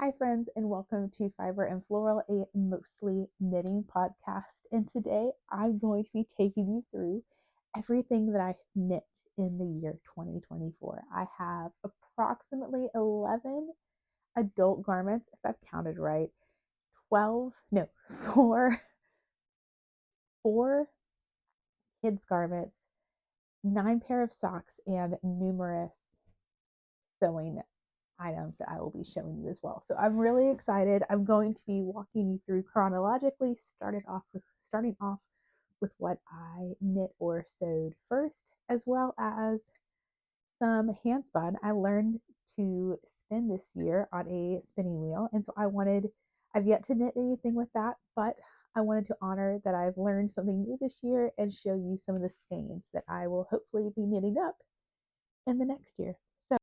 Hi, friends, and welcome to Fiber and Floral, a mostly knitting podcast. And today I'm going to be taking you through everything that I knit in the year 2024. I have approximately 11 adult garments, if I've counted right, 12, no, four, four kids' garments, 9 pair of socks, and numerous sewing items that I will be showing you as well. So I'm really excited. I'm going to be walking you through chronologically, starting off with what I knit or sewed first, as well as some hand spun. I learned to spin this year on a spinning wheel, and so I've yet to knit anything with that, but I wanted to honor that I've learned something new this year and show you some of the skeins that I will hopefully be knitting up in the next year. So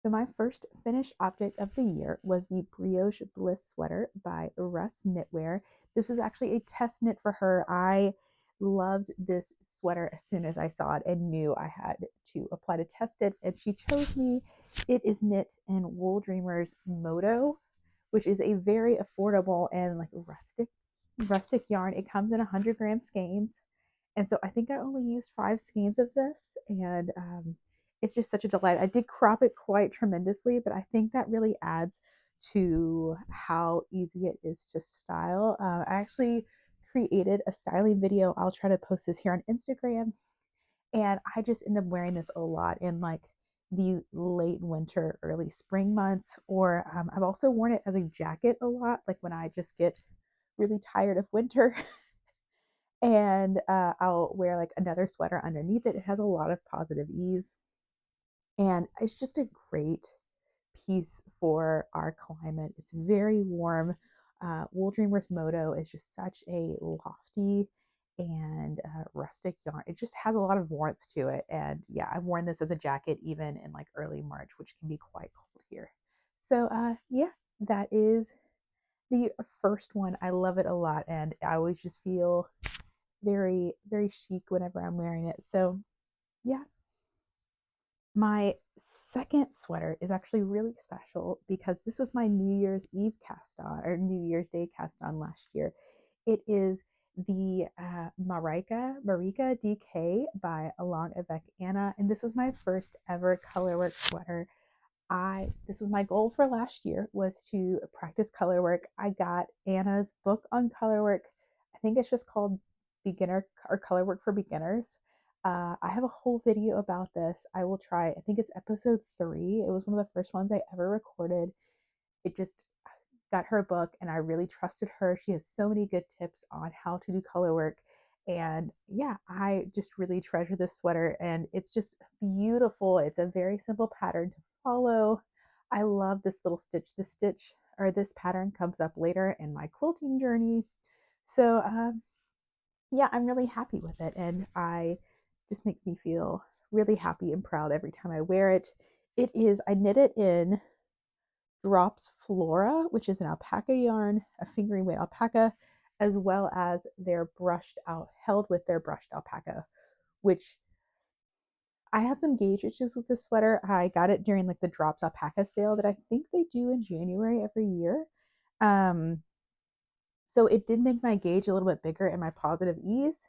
So my first finished object of the year was the Brioche Bliss sweater by Russ Knitwear. This was actually a test knit for her. I loved this sweater as soon as I saw it and knew I had to apply to test it, and she chose me. It is knit in Wool Dreamers Moto, which is a very affordable and like rustic yarn. It comes in 100-gram skeins, and so I think I only used 5 skeins of this, and it's just such a delight. I did crop it quite tremendously, but I think that really adds to how easy it is to style. I actually created a styling video. I'll try to post this here on Instagram, and I just end up wearing this a lot in like the late winter, early spring months, or I've also worn it as a jacket a lot, like when I just get really tired of winter. And I'll wear like another sweater underneath it. It has a lot of positive ease, and it's just a great piece for our climate. It's very warm. Wool Dreamers Moto is just such a lofty and rustic yarn. It just has a lot of warmth to it. And yeah, I've worn this as a jacket even in like early March, which can be quite cold here. So yeah, that is the first one. I love it a lot, and I always just feel very, very chic whenever I'm wearing it. So, yeah. My second sweater is actually really special because this was my New Year's Eve cast on or New Year's Day cast on last year. It is the Marika DK by Along Avec Anna, and this was my first ever colorwork sweater. I This was my goal for last year, was to practice color work. I got Anna's book on color work. I think it's just called Beginner or Color Work for Beginners. I have a whole video about this. I will try. I think it's episode 3. It was one of the first ones I ever recorded. It just got her book, and I really trusted her. She has so many good tips on how to do color work. And yeah, I just really treasure this sweater, and it's just beautiful. It's a very simple pattern to follow. I love this little stitch. This pattern comes up later in my quilting journey. So yeah, I'm really happy with it, and I just makes me feel really happy and proud every time I wear it. I knit it in Drops Flora, which is an alpaca yarn, a fingering weight alpaca, as well as held with their brushed alpaca, which I had some gauge issues with this sweater. I got it during like the Drops alpaca sale that I think they do in January every year. Um, so it did make my gauge a little bit bigger, and my positive ease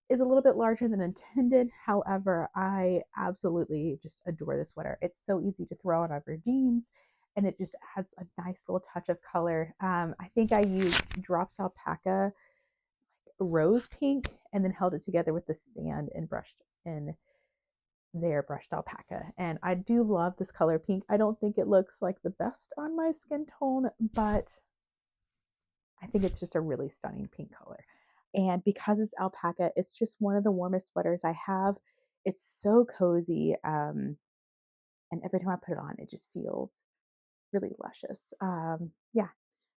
is a little bit larger than intended. However, I absolutely just adore this sweater. It's so easy to throw on over jeans, and it just adds a nice little touch of color. I think I used Drops Alpaca rose pink and then held it together with the sand and brushed in their brushed alpaca. And I do love this color pink. I don't think it looks like the best on my skin tone, but I think it's just a really stunning pink color. And because it's alpaca, it's just one of the warmest sweaters I have. It's so cozy. And every time I put it on, it just feels really luscious. Yeah.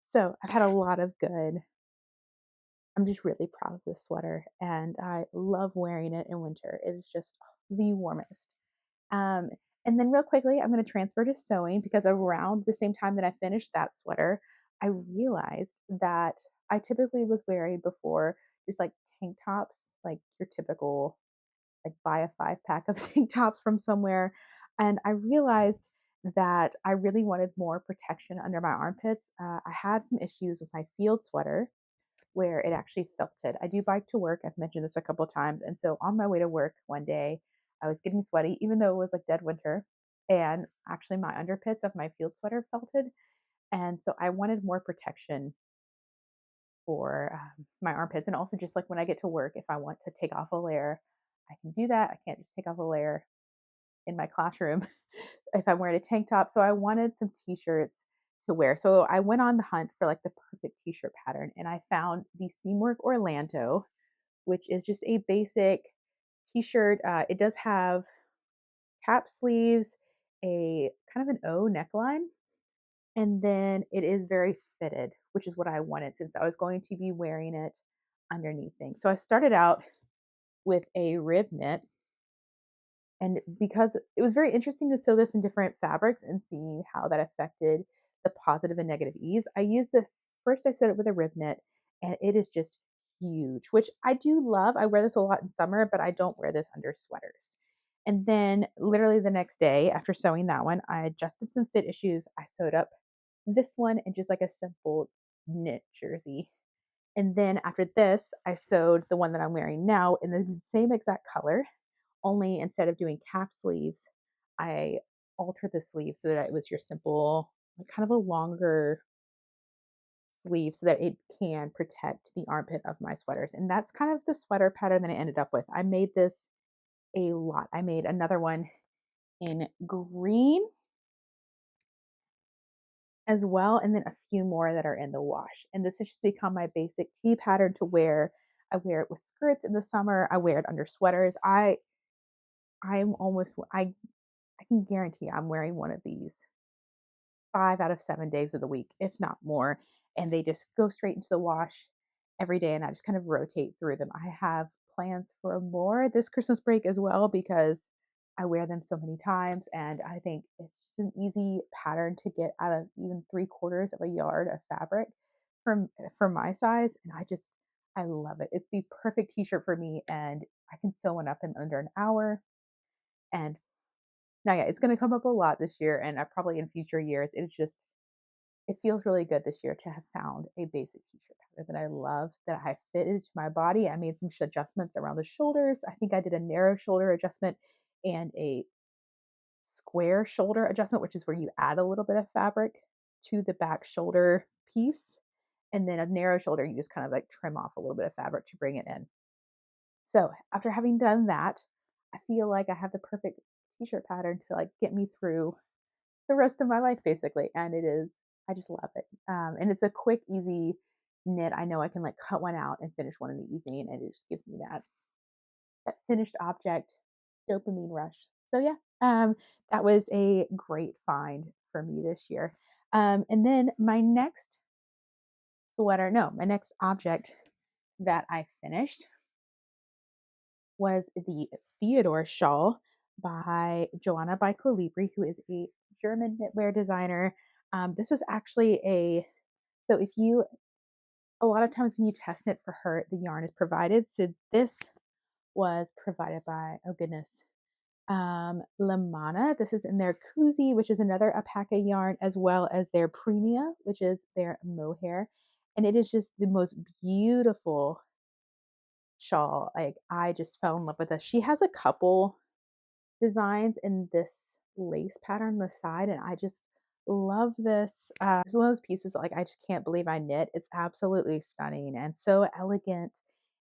So I've had a lot of good. I'm just really proud of this sweater and I love wearing it in winter. It is just the warmest. Um, and then real quickly, I'm going to transfer to sewing because around the same time that I finished that sweater, I realized that I typically was wearing before just like tank tops, like your typical, like buy a 5 pack of tank tops from somewhere. And I realized that I really wanted more protection under my armpits. I had some issues with my field sweater where it actually felted. I do bike to work. I've mentioned this a couple of times. And so on my way to work one day, I was getting sweaty, even though it was like dead winter. And actually, my underpits of my field sweater felted. And so I wanted more protection for my armpits. And also, just like when I get to work, if I want to take off a layer, I can do that. I can't just take off a layer in my classroom if I'm wearing a tank top. So I wanted some t-shirts to wear. So I went on the hunt for like the perfect t-shirt pattern and I found the Seamwork Orlando, which is just a basic t-shirt. It does have cap sleeves, a kind of an O neckline, and then it is very fitted, which is what I wanted since I was going to be wearing it underneath things. So I started out with a rib knit. And because it was very interesting to sew this in different fabrics and see how that affected the positive and negative ease, I used the first I sewed it with a rib knit and it is just huge, which I do love. I wear this a lot in summer, but I don't wear this under sweaters. And then literally the next day after sewing that one, I adjusted some fit issues. I sewed up this one in just like a simple knit jersey. And then after this, I sewed the one that I'm wearing now in the same exact color, only instead of doing cap sleeves, I altered the sleeve so that it was your simple, like kind of a longer sleeve so that it can protect the armpit of my sweaters. And that's kind of the sweater pattern that I ended up with. I made this a lot. I made another one in green as well, and then a few more that are in the wash. And this has just become my basic tee pattern to wear. I wear it with skirts in the summer. I wear it under sweaters. I'm almost I can guarantee I'm wearing one of these 5 out of 7 days of the week, if not more. And they just go straight into the wash every day. And I just kind of rotate through them. I have plans for more this Christmas break as well because I wear them so many times. And I think it's just an easy pattern to get out of even 3/4 of a yard of fabric for my size. And I love it. It's the perfect t-shirt for me. And I can sew one up in under an hour. And now, yeah, it's going to come up a lot this year, and I probably in future years. It feels really good this year to have found a basic t-shirt pattern that I love, that I fitted to my body. I made some adjustments around the shoulders. I think I did a narrow shoulder adjustment and a square shoulder adjustment, which is where you add a little bit of fabric to the back shoulder piece. And then a narrow shoulder, you just kind of like trim off a little bit of fabric to bring it in. So after having done that, I feel like I have the perfect t-shirt pattern to like get me through the rest of my life basically. And I just love it. And it's a quick, easy knit. I know I can like cut one out and finish one in the evening, and it just gives me that finished object dopamine rush. So yeah, that was a great find for me this year. And then my next object that I finished was the Theodore shawl by Joanna by Colibri, who is a German knitwear designer. This was actually so if you, a lot of times when you test knit for her, the yarn is provided. So this was provided by, oh goodness, Lamana. This is in their Koozie, which is another alpaca yarn, as well as their Premia, which is their mohair. And it is just the most beautiful shawl. Like I just fell in love with this. She has a couple designs in this lace pattern on the side, and I just love this. It's one of those pieces that like I just can't believe I knit. It's absolutely stunning and so elegant,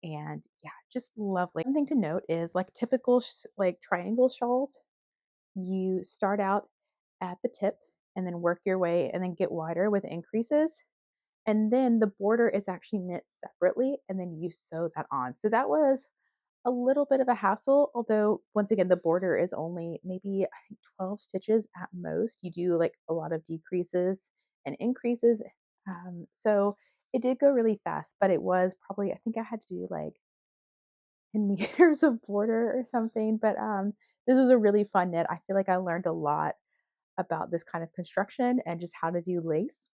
and yeah, just lovely. One thing to note is like typical like triangle shawls, you start out at the tip and then work your way and then get wider with increases. And then the border is actually knit separately, and then you sew that on. So that was a little bit of a hassle, although once again, the border is only maybe I think 12 stitches at most. You do like a lot of decreases and increases. So it did go really fast, but it was probably, I think I had to do like 10 meters of border or something. But this was a really fun knit. I feel like I learned a lot about this kind of construction and just how to do lace.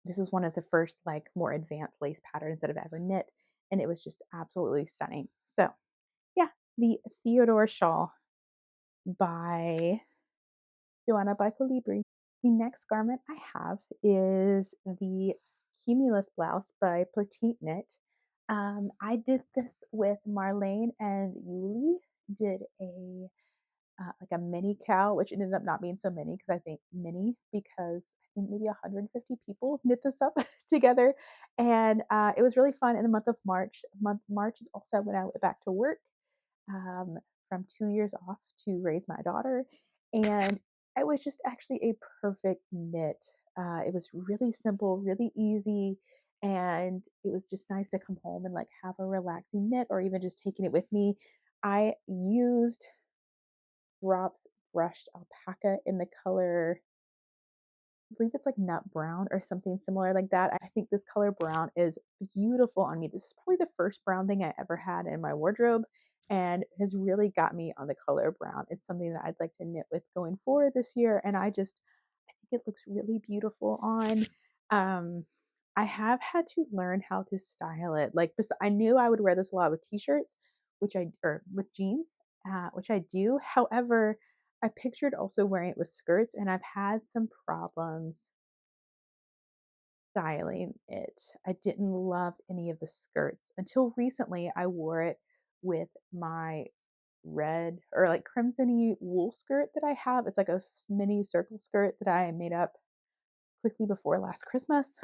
This is one of the first like more advanced lace patterns that I've ever knit, and it was just absolutely stunning. So yeah, the Theodore shawl by Joanna by Colibri. The next garment I have is the Cumulus blouse by Petite Knit. I did this with Marlene and Yuli. Did a like a mini cow, which ended up not being so mini because I think mini because I think maybe 150 people knit this up together, and it was really fun in the month of March. Month March is also when I went back to work um, from 2 years off to raise my daughter. And it was just actually a perfect knit. It was really simple, really easy. And it was just nice to come home and like have a relaxing knit or even just taking it with me. I used drops brushed alpaca in the color, I believe it's like nut brown or something similar like that. I think this color brown is beautiful on me. This is probably the first brown thing I ever had in my wardrobe and has really got me on the color brown. It's something that I'd like to knit with going forward this year. And I think it looks really beautiful on. Um, I have had to learn how to style it. Like, I knew I would wear this a lot with t-shirts, or with jeans, which I do. However, I pictured also wearing it with skirts, and I've had some problems styling it. I didn't love any of the skirts until recently. I wore it with my red or like crimsony wool skirt that I have. It's like a mini circle skirt that I made up quickly before last Christmas,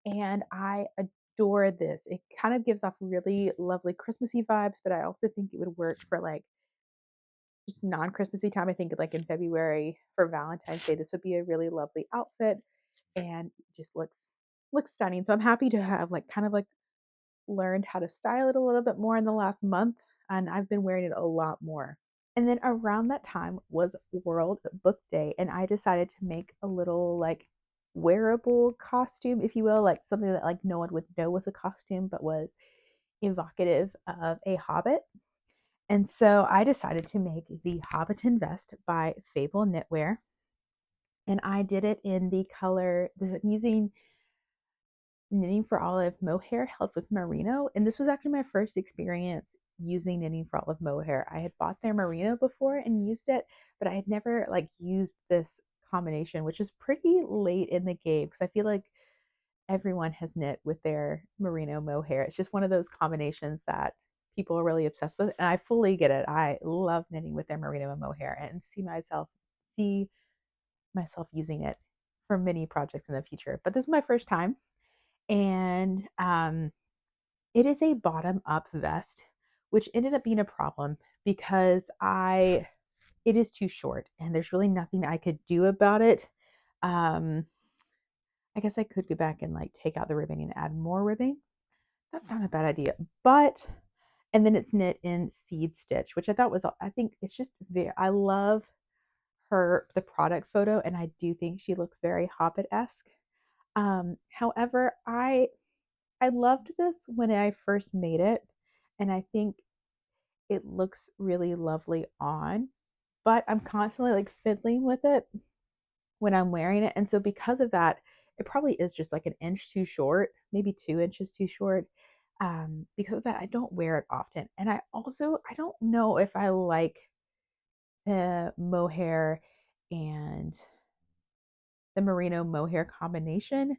and I adore this. It kind of gives off really lovely Christmassy vibes, but I also think it would work for like just non-Christmassy time. I think like in February for Valentine's Day, this would be a really lovely outfit and just looks stunning. So I'm happy to have like kind of like learned how to style it a little bit more in the last month, and I've been wearing it a lot more. And then around that time was World Book Day, and I decided to make a little like wearable costume, if you will, like something that like no one would know was a costume, but was evocative of a hobbit. And so I decided to make the Hobbiton vest by Fable Knitwear. And I did it in the color, I'm using Knitting for Olive mohair held with merino. And this was actually my first experience using Knitting for Olive mohair. I had bought their merino before and used it, but I had never like used this combination, which is pretty late in the game because I feel like everyone has knit with their merino mohair. It's just one of those combinations that people are really obsessed with, and I fully get it. I love knitting with their merino mohair and see myself using it for many projects in the future. But this is my first time, and it is a bottom up vest, which ended up being a problem because it is too short, and there's really nothing I could do about it. Um, I guess I could go back and like take out the ribbing and add more ribbing. That's not a bad idea. But and then it's knit in seed stitch, which I thought was I think it's just very I love the product photo, and I do think she looks very Hobbit-esque. However, I loved this when I first made it, and I think it looks really lovely on, but I'm constantly like fiddling with it when I'm wearing it. And so because of that, it probably is just like an inch too short, maybe 2 inches too short. Because of that, I don't wear it often. And I don't know if I like the mohair and the merino mohair combination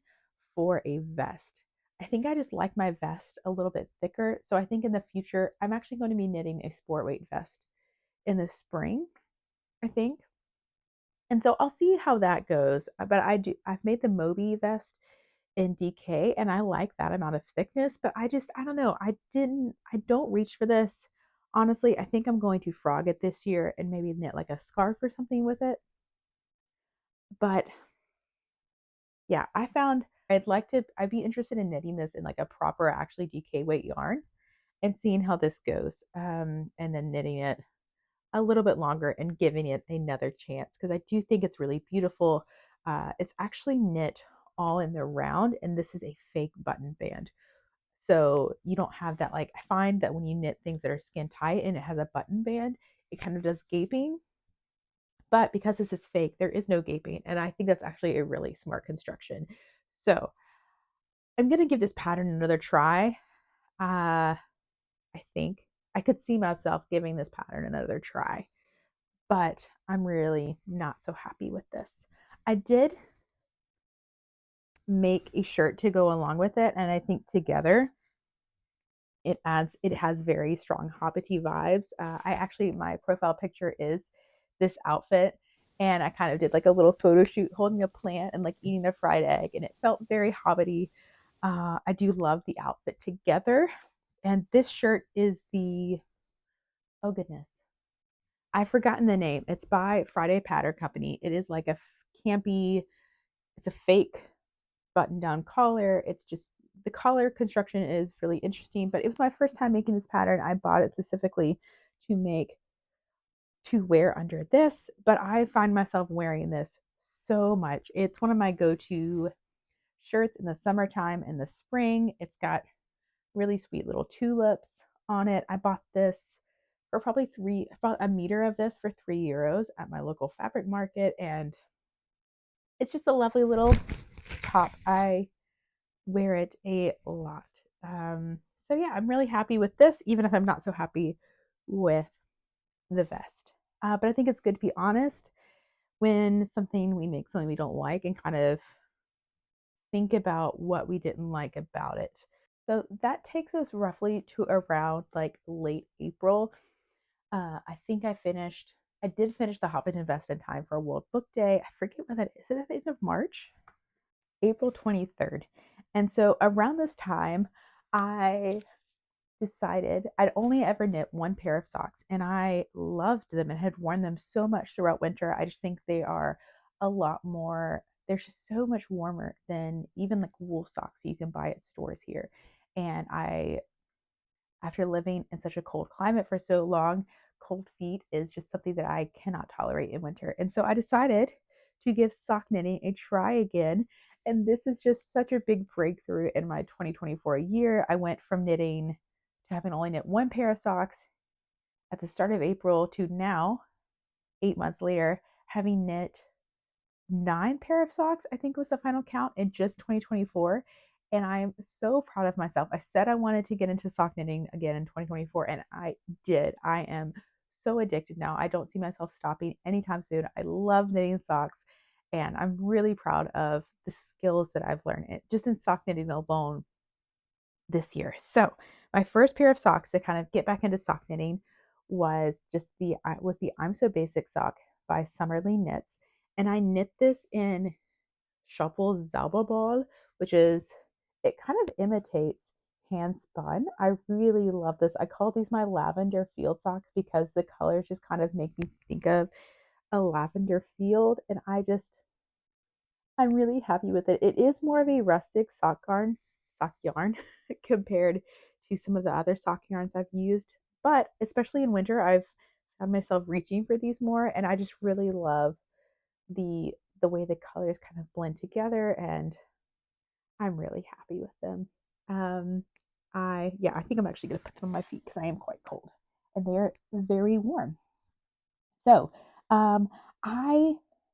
for a vest. I think I just like my vest a little bit thicker. So I think in the future, I'm actually going to be knitting a sport weight vest in the spring, I think. And so I'll see how that goes. But I've made the Moby vest in DK and I like that amount of thickness, but I don't know. I don't reach for this. Honestly, I think I'm going to frog it this year and maybe knit like a scarf or something with it. But yeah, I found I'd be interested in knitting this in like a proper, actually DK weight yarn and seeing how this goes. And then knitting it a little bit longer and giving it another chance because I do think it's really beautiful. It's actually knit all in the round, and this is a fake button band. So you don't have that. Like, I find that when you knit things that are skin tight and it has a button band, it kind of does gaping. But because this is fake, there is no gaping. And I think that's actually a really smart construction. So I'm going to give this pattern another try. I think I could see myself giving this pattern another try, but I'm really not so happy with this. I did make a shirt to go along with it, and I think together it has very strong hobbity vibes. I actually, my profile picture is this outfit, and I kind of did like a little photo shoot holding a plant and like eating a fried egg, and it felt very hobbity. I do love the outfit together, and this shirt is the, oh goodness, I've forgotten the name. It's by Friday Pattern Company. It is like a campy, it's a fake button down collar. It's just, the collar construction is really interesting, but it was my first time making this pattern. I bought it specifically to make, to wear under this, but I find myself wearing this so much. It's one of my go-to shirts in the summertime and the spring. It's got really sweet little tulips on it. I bought this for probably I bought a meter of this for €3 at my local fabric market, and it's just a lovely little top. I wear it a lot. So yeah, I'm really happy with this, even if I'm not so happy with the vest. But I think it's good to be honest when we make something we don't like and kind of think about what we didn't like about it. So that takes us roughly to around like late April. I think I did finish the Hobbit and Vest in time for World Book Day. I forget when that is. Is it at the end of March? April 23rd. And so around this time, I decided I'd only ever knit one pair of socks, and I loved them and had worn them so much throughout winter. I just think they are a lot more, they're just so much warmer than even like wool socks you can buy at stores here. And after living in such a cold climate for so long, cold feet is just something that I cannot tolerate in winter. And so I decided to give sock knitting a try again. And this is just such a big breakthrough in my 2024 year. I went from knitting to having only knit one pair of socks at the start of April to now, 8 months later, having knit 9 pair of socks, I think was the final count in just 2024. And I'm so proud of myself. I said I wanted to get into sock knitting again in 2024, and I did. I am so addicted now. I don't see myself stopping anytime soon. I love knitting socks, and I'm really proud of the skills that I've learned just in sock knitting alone this year. So, my first pair of socks to kind of get back into sock knitting was the I'm So Basic sock by Summerly Knits, and I knit this in Shuffle Zauberball, which is, it kind of imitates hand spun. I really love this. I call these my lavender field socks because the colors just kind of make me think of a lavender field, and I'm really happy with it. It is more of a rustic sock yarn compared to some of the other sock yarns I've used, but especially in winter, I've found myself reaching for these more, and I just really love the the way the colors kind of blend together, and I'm really happy with them. Um, I think I'm actually gonna put them on my feet because I am quite cold, and they're very warm. So, I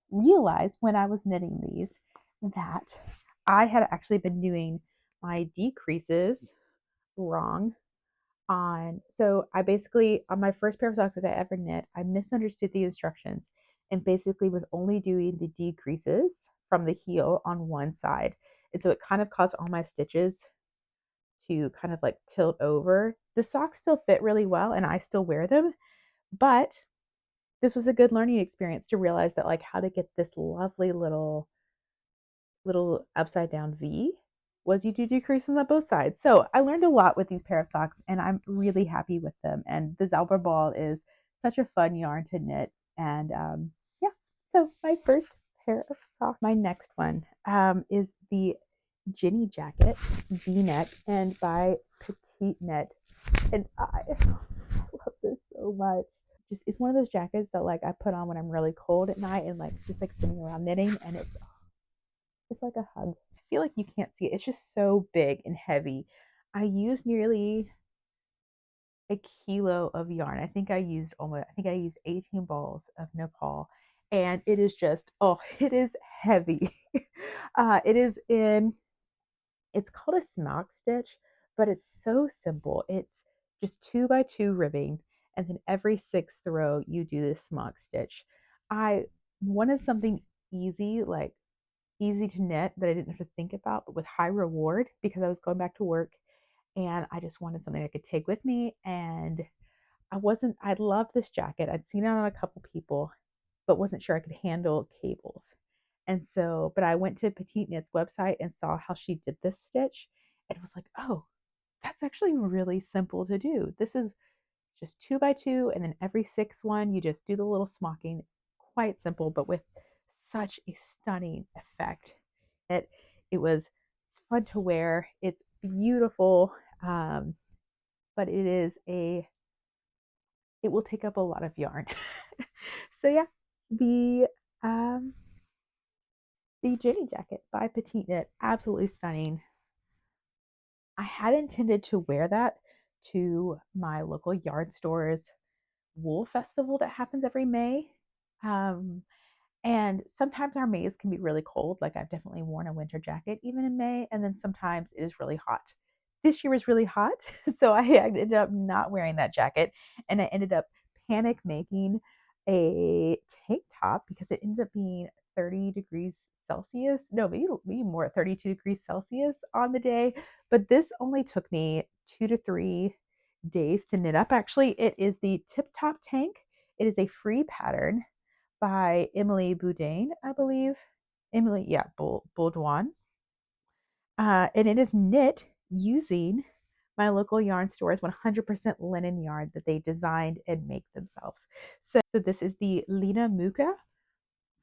realized when I was knitting these that I had actually been doing my decreases wrong on, so I basically, on my first pair of socks that I ever knit, I misunderstood the instructions and basically was only doing the decreases from the heel on one side. And so it kind of caused all my stitches to kind of like tilt over. The socks still fit really well and I still wear them, but this was a good learning experience to realize that, like, how to get this lovely little upside down V was you do decreases on both sides. So I learned a lot with these pair of socks, and I'm really happy with them. And the Zauber ball is such a fun yarn to knit. And yeah, so my first pair of socks. My next one is the Ginny jacket, V-neck, and by Petite Net. And I love this so much. Just it's one of those jackets that like I put on when I'm really cold at night and like just like sitting around knitting, and it's like a hug. I feel like you can't see it. It's just so big and heavy. I used nearly a kilo of yarn. I think I used 18 balls of Nepal, and it is just it is heavy. It is in It's called a smock stitch, but it's so simple. It's just 2 by 2 ribbing, and then every sixth row you do this smock stitch. I wanted something easy, like easy to knit that I didn't have to think about, but with high reward because I was going back to work and I just wanted something I could take with me. And I loved this jacket. I'd seen it on a couple people, but wasn't sure I could handle cables. And so, but I went to Petite Knit's website and saw how she did this stitch and was like, oh, that's actually really simple to do. This is just 2 by 2, and then every sixth one, you just do the little smocking. Quite simple, but with such a stunning effect. It's fun to wear. It's beautiful, but it will take up a lot of yarn. So yeah, the um, the Jenny jacket by Petite Knit, absolutely stunning. I had intended to wear that to my local yard store's wool festival that happens every May. Um, and sometimes our Mays can be really cold. Like I've definitely worn a winter jacket even in May, and then sometimes it is really hot. This year was really hot, so I ended up not wearing that jacket, and I ended up panic making a tank top because it ended up being 30 degrees Celsius. No, maybe more, 32 degrees Celsius on the day. But this only took me 2 to 3 days to knit up. Actually, it is the Tip Top tank. It is a free pattern by Emily Boudin, I believe. Emily, yeah, Baudouin. And it is knit using my local yarn store's 100% linen yarn that they designed and make themselves. So this is the Lena Muka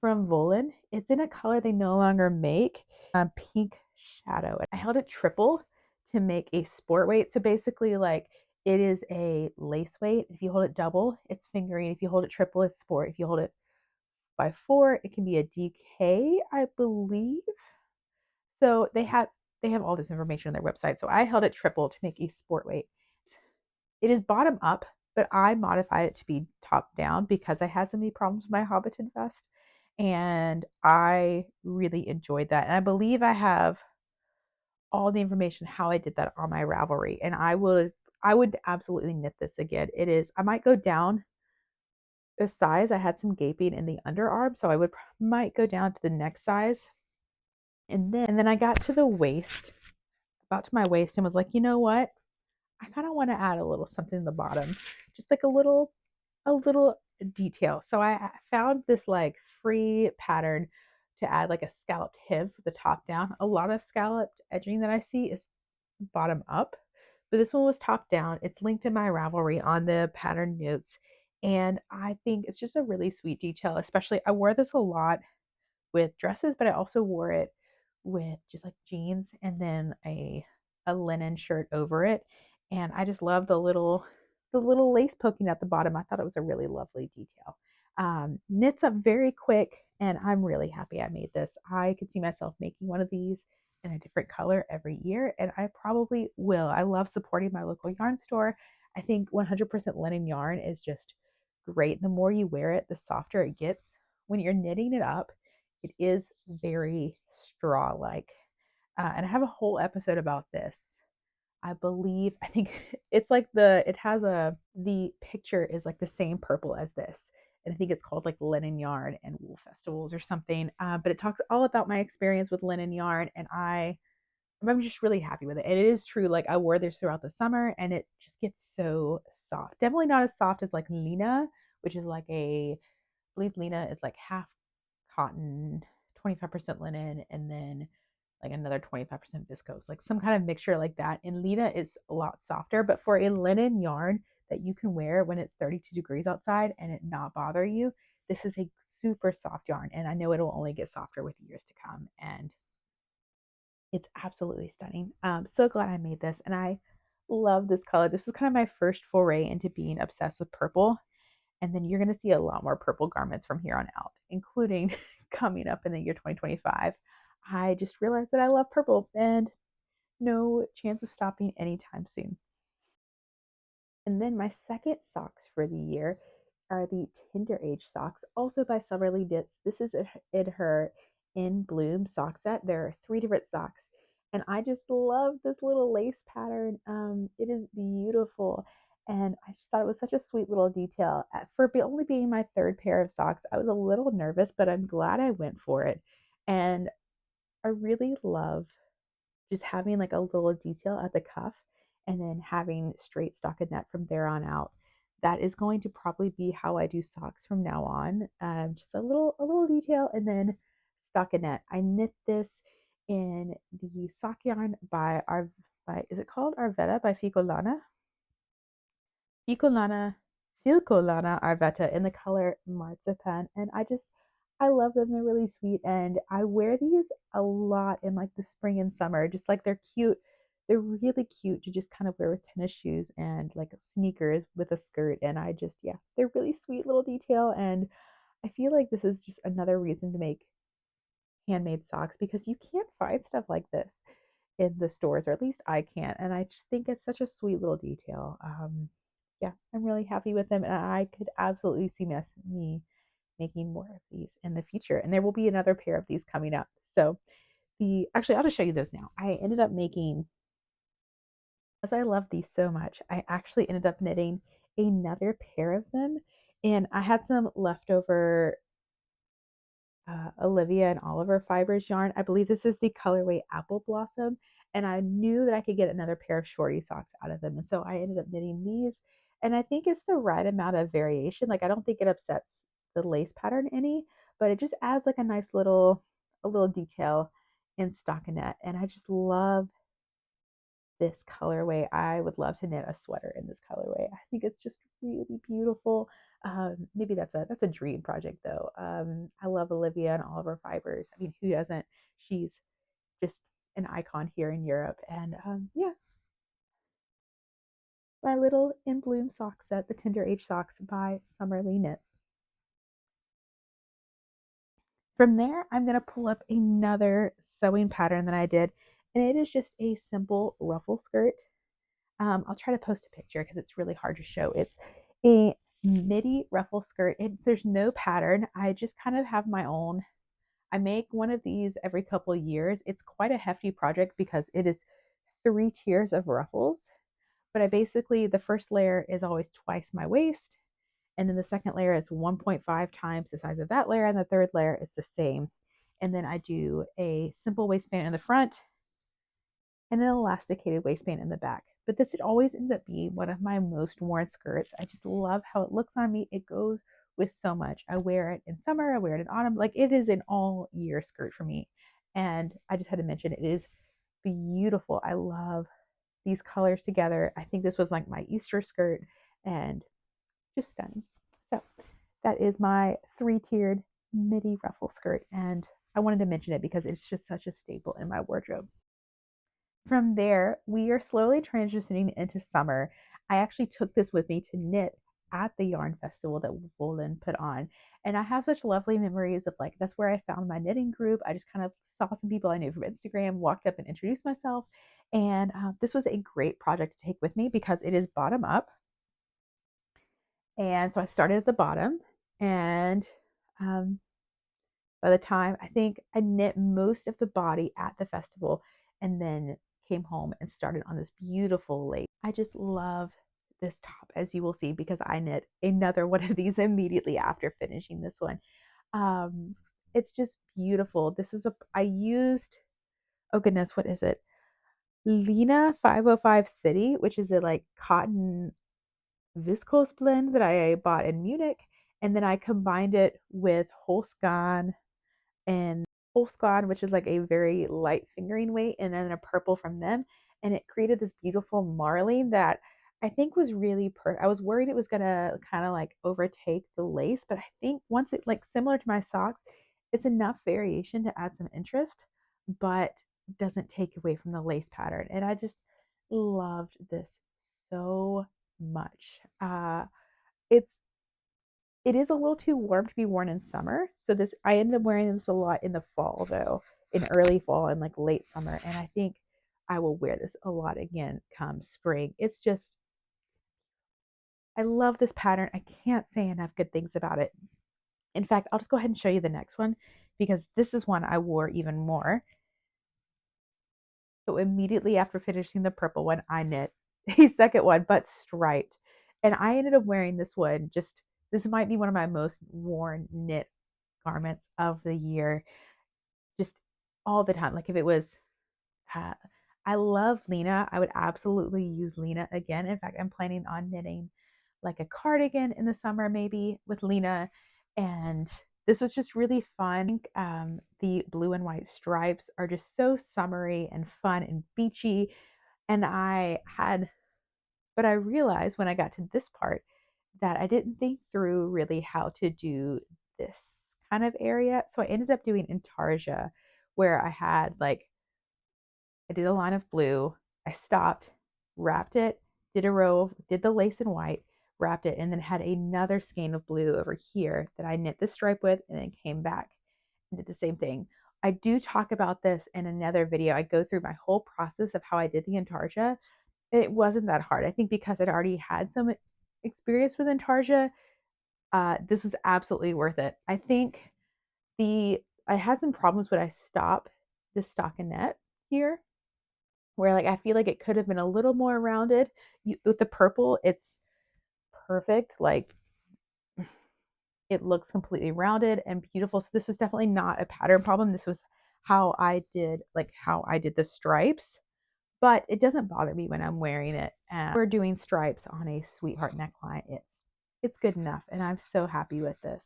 from Volan. It's in a color they no longer make, pink shadow. I held it triple to make a sport weight. So basically, like it is a lace weight. If you hold it double, it's fingering. If you hold it triple, it's sport. If you hold it by 4, it can be a DK, I believe. So they have all this information on their website. So I held it triple to make a sport weight. It is bottom up, but I modified it to be top down because I had so many problems with my Hobbiton vest, and I really enjoyed that. And I believe I have all the information how I did that on my Ravelry, and I would absolutely knit this again. I might go down the size. I had some gaping in the underarm, so I would might go down to the next size. And then I got to the waist, about to my waist, and was like, you know what? I kind of want to add a little something in the bottom, just like a little detail. So I found this like free pattern to add like a scalloped hem for the top down. A lot of scalloped edging that I see is bottom up, but this one was top down. It's linked in my Ravelry on the pattern notes. And I think it's just a really sweet detail, especially I wore this a lot with dresses, but I also wore it with just like jeans and then a linen shirt over it. And I just love the little lace poking at the bottom. I thought it was a really lovely detail. Knits up very quick, and I'm really happy I made this. I could see myself making one of these in a different color every year, and I probably will. I love supporting my local yarn store. I think 100% linen yarn is just great. The more you wear it, the softer it gets. When you're knitting it up, it is very straw like. And I have a whole episode about this. I think it's like the picture is like the same purple as this. And I think it's called like Linen Yarn and Wool Festivals or something. But it talks all about my experience with linen yarn, and I'm just really happy with it. And it is true, like I wore this throughout the summer and it just gets so soft. Definitely not as soft as like Lena, which is like I believe Lena is like half cotton, 25% linen, and then like another 25% viscose, like some kind of mixture like that. And Lena is a lot softer, but for a linen yarn that you can wear when it's 32 degrees outside and it not bother you, this is a super soft yarn. And I know it'll only get softer with years to come. And It's absolutely stunning. So glad I made this, and I love this color. This is kind of my first foray into being obsessed with purple, and then you're gonna see a lot more purple garments from here on out, including coming up in the year 2025. I just realized that I love purple and no chance of stopping anytime soon. And then my second socks for the year are the Tinder Age socks, also by Summerly Knits. This is in her In Bloom sock set. There are three different socks, and I just love this little lace pattern. It is beautiful, and I just thought it was such a sweet little detail. For only being my third pair of socks, I was a little nervous, but I'm glad I went for it. And I really love just having like a little detail at the cuff and then having straight stockinette from there on out. That is going to probably be how I do socks from now on. Just a little detail and then stockinette. I knit this in the sock yarn by is it called Arvetta by Ficolana? Ficolana, Filcolana Arvetta in the color Marzipan. And I love them. They're really sweet. And I wear these a lot in like the spring and summer. Just like they're cute. They're really cute to just kind of wear with tennis shoes and like sneakers with a skirt. And yeah, they're really sweet little detail. And I feel like this is just another reason to make handmade socks because you can't find stuff like this in the stores, or at least I can't. And I just think it's such a sweet little detail. Yeah, I'm really happy with them, and I could absolutely see me making more of these in the future. And there will be another pair of these coming up. So I'll just show you those now. I ended up making, as I love these so much, I actually ended up knitting another pair of them, and I had some leftover Olivia and Oliver fibers yarn. I believe this is the colorway Apple Blossom, and I knew that I could get another pair of shorty socks out of them, and so I ended up knitting these. And I think it's the right amount of variation. Like I don't think it upsets the lace pattern any, but it just adds like a little detail in stockinette. And I just love this colorway. I would love to knit a sweater in this colorway. I think it's just really beautiful. Maybe that's a dream project though. I love Olivia and Oliver fibers. I mean, who doesn't? She's just an icon here in Europe. And yeah, my little In Bloom sock set, the Tinder Age socks by Summerly Knits. From there, I'm going to pull up another sewing pattern that I did, and it is just a simple ruffle skirt. I'll try to post a picture because it's really hard to show. It's a midi ruffle skirt. There's no pattern. I just kind of have my own. I make one of these every couple of years. It's quite a hefty project because it is three tiers of ruffles. But the first layer is always twice my waist. And then the second layer is 1.5 times the size of that layer. And the third layer is the same. And then I do a simple waistband in the front and an elasticated waistband in the back. But this it always ends up being one of my most worn skirts. I just love how it looks on me. It goes with so much. I wear it in summer, I wear it in autumn. Like it is an all year skirt for me. And I just had to mention it is beautiful. I love these colors together. I think this was like my Easter skirt and just stunning. So that is my three-tiered midi ruffle skirt. And I wanted to mention it because it's just such a staple in my wardrobe. From there, we are slowly transitioning into summer. I actually took this with me to knit at the yarn festival that Wolin put on. And I have such lovely memories of like, that's where I found my knitting group. I just kind of saw some people I knew from Instagram, walked up and introduced myself. And this was a great project to take with me because it is bottom up. And so I started at the bottom. And um, by the time I think I knit most of the body at the festival and then came home and started on this beautiful lace. I just love this top, as you will see, because I knit another one of these immediately after finishing this one. Um, it's just beautiful. I used, oh goodness, what is it? Lena 505 City, which is a like cotton viscose blend that I bought in Munich. And then I combined it with Holskan and Holskan, which is like a very light fingering weight, and then a purple from them. And it created this beautiful marling that I think was really I was worried it was gonna kind of like overtake the lace, but I think once it like similar to my socks, it's enough variation to add some interest. But doesn't take away from the lace pattern. And I just loved this so much. It's it is a little too warm to be worn in summer. So this I ended up wearing this a lot in the fall though, in early fall and like late summer. And I think I will wear this a lot again come spring. It's just I love this pattern. I can't say enough good things about it. In fact, I'll just go ahead and show you the next one because this is one I wore even more. So immediately after finishing the purple one, I knit a second one, but striped. And I ended up wearing this one just, this might be one of my most worn knit garments of the year, just all the time. Like if it was, uh, I love Lena. I would absolutely use Lena again. In fact, I'm planning on knitting like a cardigan in the summer, maybe with Lena. And this was just really fun. The blue and white stripes are just so summery and fun and beachy. And but I realized when I got to this part that I didn't think through really how to do this kind of area. So I ended up doing intarsia where I did a line of blue, I stopped, wrapped it, did a row, did the lace in white, wrapped it, and then had another skein of blue over here that I knit the stripe with and then came back and did the same thing. I do talk about this in another video. I go through my whole process of how I did the intarsia. It wasn't that hard. I think because I'd already had some experience with intarsia, this was absolutely worth it. I think I had some problems when I stopped the stockinette here where like I feel like it could have been a little more rounded. With the purple, it's perfect. Like it looks completely rounded and beautiful. So this was definitely not a pattern problem. This was how I did the stripes, but it doesn't bother me when I'm wearing it. And we're doing stripes on a sweetheart neckline. It's good enough, and I'm so happy with this.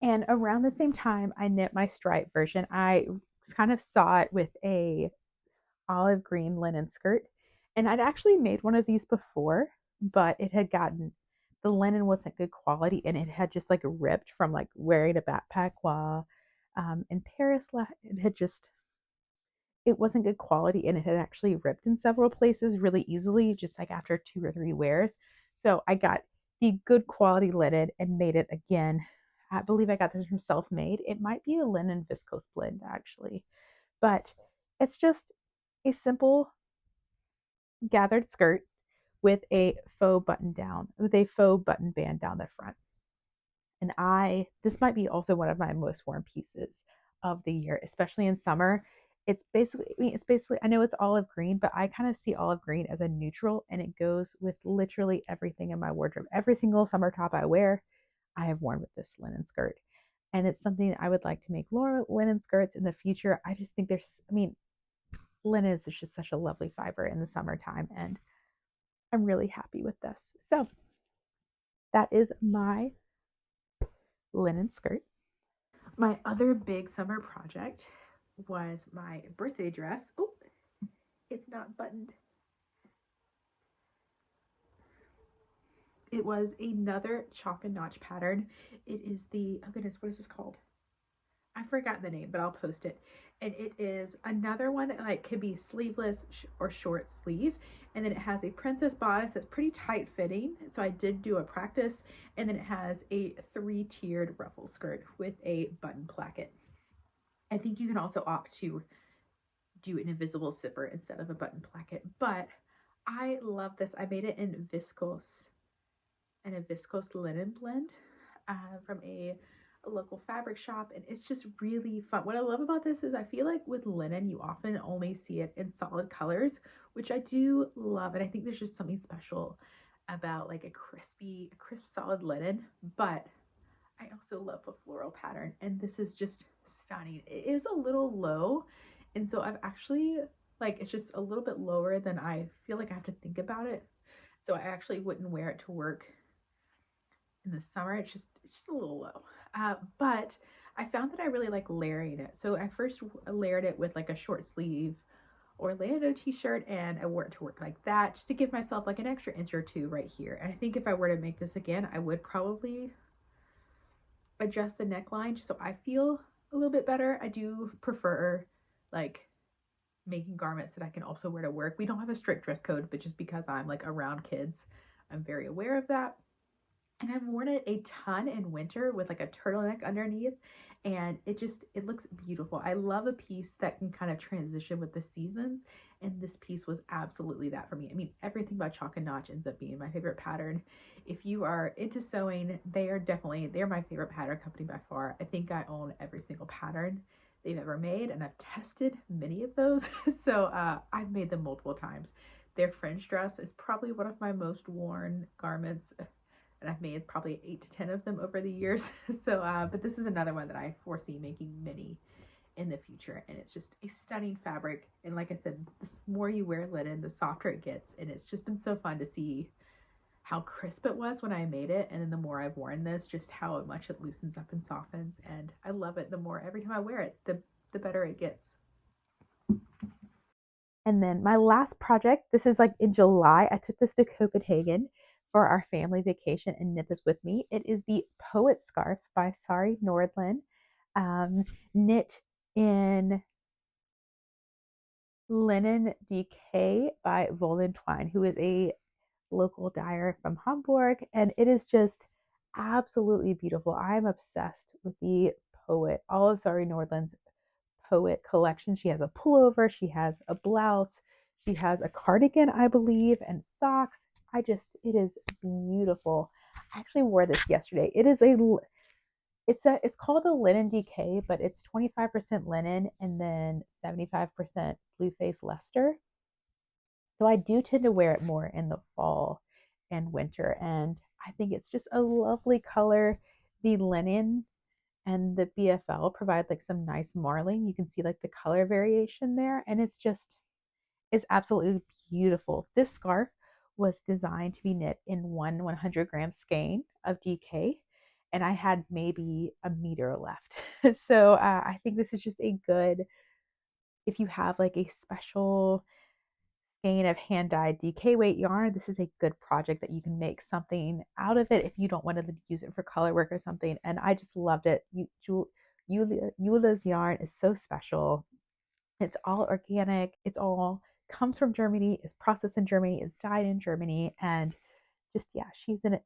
And around the same time I knit my stripe version, I kind of saw it with a olive green linen skirt. And I'd actually made one of these before, but the linen wasn't good quality and it had just like ripped from like wearing a backpack while in Paris. It had just, it wasn't good quality and it had actually ripped in several places really easily, just like after 2 or 3 wears. So I got the good quality linen and made it again. I believe I got this from Self Made. It might be a linen viscose blend actually, but it's just a simple gathered skirt with a faux button band down the front. And this might be also one of my most worn pieces of the year, especially in summer. I know it's olive green, but I kind of see olive green as a neutral and it goes with literally everything in my wardrobe. Every single summer top I wear, I have worn with this linen skirt. And it's something I would like to make more linen skirts in the future. I just think linen is just such a lovely fiber in the summertime, and I'm really happy with this. So that is my linen skirt. My other big summer project was my birthday dress. Oh, it's not buttoned. It was another chalk and notch pattern. It is oh goodness, what is this called? I forgot the name, but I'll post it. And it is another one that like could be sleeveless or short sleeve. And then it has a princess bodice that's pretty tight fitting. So I did do a practice. And then it has a 3-tiered ruffle skirt with a button placket. I think you can also opt to do an invisible zipper instead of a button placket. But I love this. I made it in a viscose linen blend from a local fabric shop, and it's just really fun. What I love about this is I feel like with linen you often only see it in solid colors, which I do love, and I think there's just something special about like a crisp solid linen. But I also love a floral pattern, and this is just stunning. It is a little low, and so I've actually it's just a little bit lower than I feel like I have to think about it. So I actually wouldn't wear it to work in the summer. It's just a little low. But I found that I really like layering it. So I first layered it with like a short sleeve Orlando t-shirt, and I wore it to work like that just to give myself like an extra inch or two right here. And I think if I were to make this again, I would probably adjust the neckline just so I feel a little bit better. I do prefer like making garments that I can also wear to work. We don't have a strict dress code, but just because I'm like around kids, I'm very aware of that. And I've worn it a ton in winter with like a turtleneck underneath, and it looks beautiful. I love a piece that can kind of transition with the seasons, and this piece was absolutely that for me. I mean, everything by Chalk and Notch ends up being my favorite pattern. If you are into sewing, they're my favorite pattern company by far. I think I own every single pattern they've ever made, and I've tested many of those. So I've made them multiple times. Their fringe dress is probably one of my most worn garments, and I've made probably 8 to 10 of them over the years. So, but this is another one that I foresee making many in the future, and it's just a stunning fabric. And like I said, the more you wear linen, the softer it gets, and it's just been so fun to see how crisp it was when I made it, and then the more I've worn this, just how much it loosens up and softens, and I love it. The more every time I wear it, the better it gets. And then my last project, this is like in July, I took this to Copenhagen for our family vacation and knit this with me. It is the Poet Scarf by Sari Nordlund, knit in Linen DK by Volan Twine, who is a local dyer from Hamburg. And it is just absolutely beautiful. I'm obsessed with the Poet, all of Sari Nordlund's Poet collection. She has a pullover, she has a blouse, she has a cardigan, I believe, and socks. It is beautiful. I actually wore this yesterday. It's called a linen DK, but it's 25% linen and then 75% blue face Leicester. So I do tend to wear it more in the fall and winter, and I think it's just a lovely color. The linen and the BFL provide like some nice marling. You can see like the color variation there, and it's absolutely beautiful. This scarf was designed to be knit in 100-gram skein of DK, and I had maybe a meter left. So I think this is just a good, if you have like a special skein of hand dyed DK weight yarn, this is a good project that you can make something out of it if you don't want to use it for color work or something. And I just loved it. Eula's yarn is so special. It's all organic. It's all comes from Germany, is processed in Germany, is dyed in Germany, and just yeah, she's an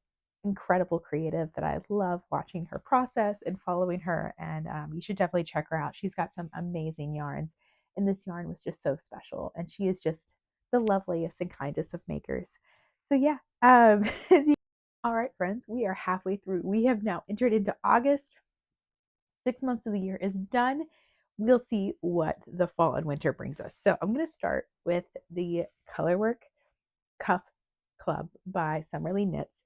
incredible creative that I love watching her process and following her. And you should definitely check her out. She's got some amazing yarns, and this yarn was just so special. And she is just the loveliest and kindest of makers. So yeah, all right, friends, we are halfway through. We have now entered into August. 6 months of the year is done. We'll see what the fall and winter brings us. So I'm going to start with the Colorwork Cuff Club by Summerlee Knits.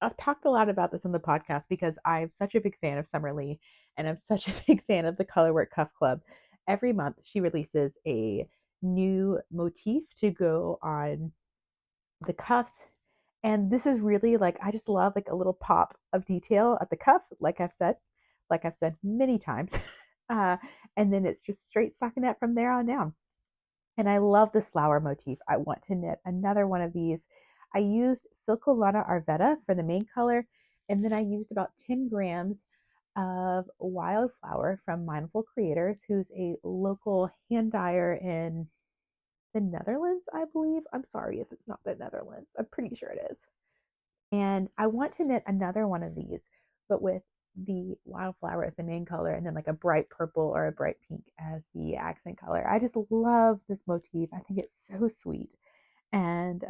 I've talked a lot about this on the podcast because I'm such a big fan of Summerlee, and I'm such a big fan of the Colorwork Cuff Club. Every month she releases a new motif to go on the cuffs, and this is really like, I just love like a little pop of detail at the cuff, like I've said many times. uh, and then it's just straight stockinette from there on down. And I love this flower motif. I want to knit another one of these. I used Filcolana Arvetta for the main color, and then I used about 10 grams of wildflower from Mindful Creators, who's a local hand dyer in the Netherlands, I believe. I'm sorry if it's not the Netherlands. I'm pretty sure it is. And I want to knit another one of these, but with the wildflower as the main color and then like a bright purple or a bright pink as the accent color. I just love this motif. I think it's so sweet. And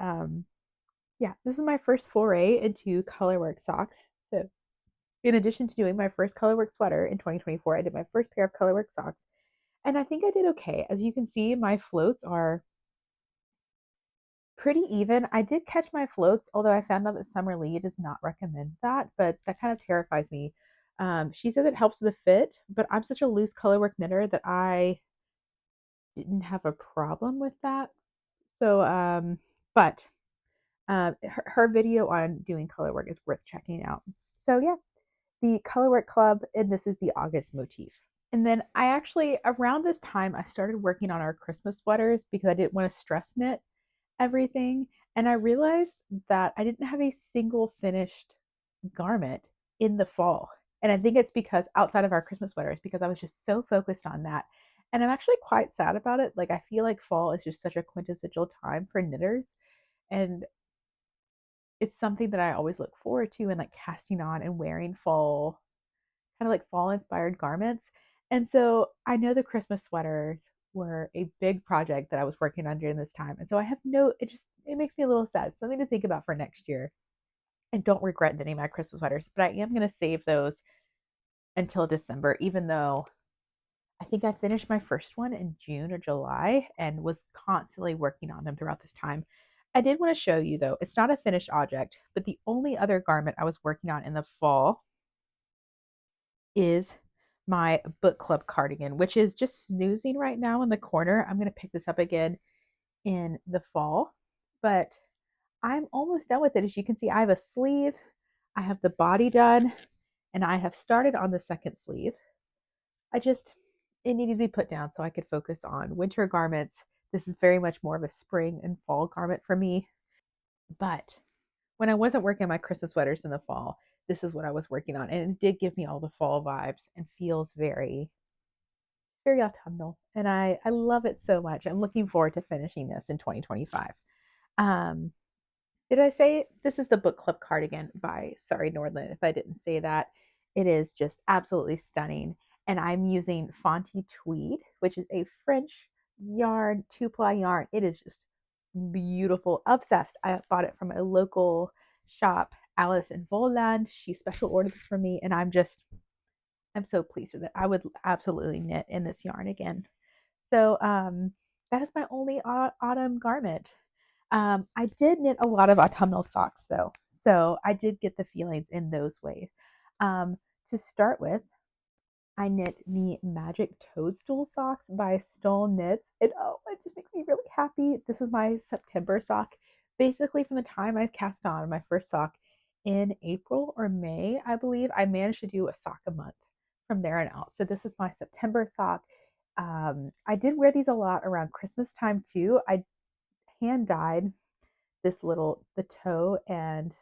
yeah, this is my first foray into colorwork socks. So in addition to doing my first colorwork sweater in 2024, I did my first pair of colorwork socks. And I think I did okay. As you can see, my floats are pretty even. I did catch my floats, although I found out that Summerlee does not recommend that, but that kind of terrifies me. She says it helps with the fit, but I'm such a loose colorwork knitter that I didn't have a problem with that. So, but her video on doing colorwork is worth checking out. So yeah, the Colorwork Club, and this is the August motif. And then I actually, around this time, I started working on our Christmas sweaters because I didn't want to stress knit everything. And I realized that I didn't have a single finished garment in the fall. And I think it's because outside of our Christmas sweaters, because I was just so focused on that. And I'm actually quite sad about it. Like, I feel like fall is just such a quintessential time for knitters. And it's something that I always look forward to and like casting on and wearing fall, kind of like fall inspired garments. And so I know the Christmas sweaters were a big project that I was working on during this time. And so I have no, it makes me a little sad. Something to think about for next year. I don't regret knitting my Christmas sweaters, but I am going to save those until December, even though I think I finished my first one in June or July and was constantly working on them throughout this time. I did want to show you though, it's not a finished object, but the only other garment I was working on in the fall is my book club cardigan, which is just snoozing right now in the corner. I'm going to pick this up again in the fall, but I'm almost done with it. As you can see, I have a sleeve, I have the body done, and I have started on the second sleeve. It needed to be put down so I could focus on winter garments. This is very much more of a spring and fall garment for me. But when I wasn't working on my Christmas sweaters in the fall, this is what I was working on. And it did give me all the fall vibes and feels very, very autumnal. And I love it so much. I'm looking forward to finishing this in 2025. Um, Did I say this is the book club cardigan by Sorry Nordland? If I didn't say that, it is just absolutely stunning. And I'm using Fonty Tweed, which is a French yarn, 2-ply yarn. It is just beautiful. Obsessed. I bought it from a local shop, Alice in Voland. She special ordered it for me, and I'm so pleased with it. I would absolutely knit in this yarn again. So that is my only autumn garment. I did knit a lot of autumnal socks though, so I did get the feelings in those ways. Um, to start with, I knit the Magic Toadstool socks by Stole Knits. It just makes me really happy. This was my September sock. Basically, from the time I cast on my first sock in April or May, I believe, I managed to do a sock a month from there on out. So this is my September sock. I did wear these a lot around Christmas time too. I hand dyed the toe and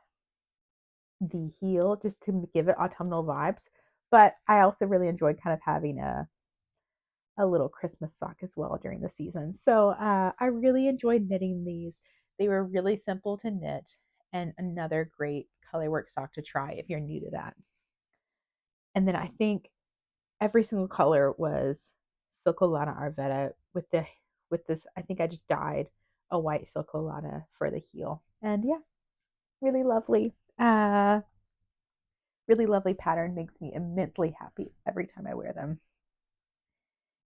the heel just to give it autumnal vibes. But I also really enjoyed kind of having a little Christmas sock as well during the season. So I really enjoyed knitting these. They were really simple to knit and another great colorwork sock to try if you're new to that. And then I think every single color was Filcolana Arvetta with this. I think I just dyed a white Filcolana for the heel. And yeah, really lovely. Really lovely pattern. Makes me immensely happy every time I wear them.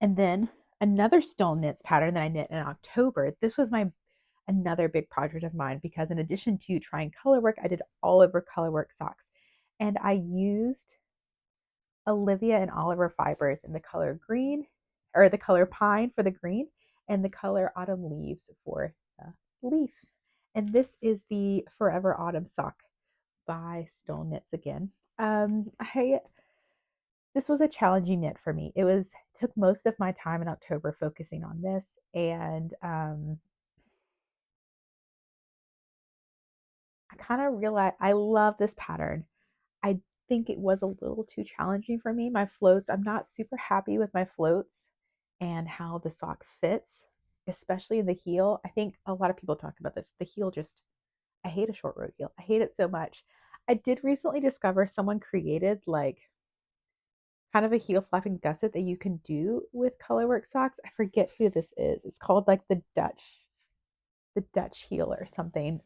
And then another stole knits pattern that I knit in October. This was my another big project of mine because in addition to trying colorwork, I did all over colorwork socks. And I used Olivia and Oliver fibers in the color green, or the color pine for the green, and the color autumn leaves for the leaf. And this is the Forever Autumn sock by Stole Knits again. I This was a challenging knit for me. It was took most of my time in October focusing on this, and I kind of realized I love this pattern. I think it was a little too challenging for me. My floats, I'm not super happy with my floats and how the sock fits, especially in the heel. I think a lot of people talk about this. The heel just, I hate a short road heel. I hate it so much. I did recently discover someone created like kind of a heel flapping gusset that you can do with colorwork socks. I forget who this is. It's called like the Dutch heel or something.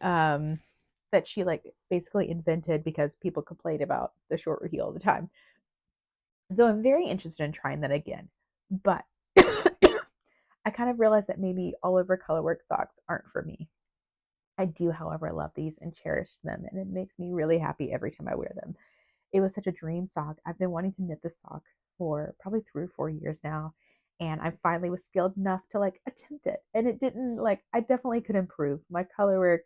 That she like basically invented because people complained about the short heel all the time. So I'm very interested in trying that again. But I kind of realized that maybe all over colorwork socks aren't for me. I do, however, love these and cherish them, and it makes me really happy every time I wear them. It was such a dream sock. I've been wanting to knit this sock for probably 3 or 4 years now, and I finally was skilled enough to like attempt it. And it didn't like I definitely could improve my color work.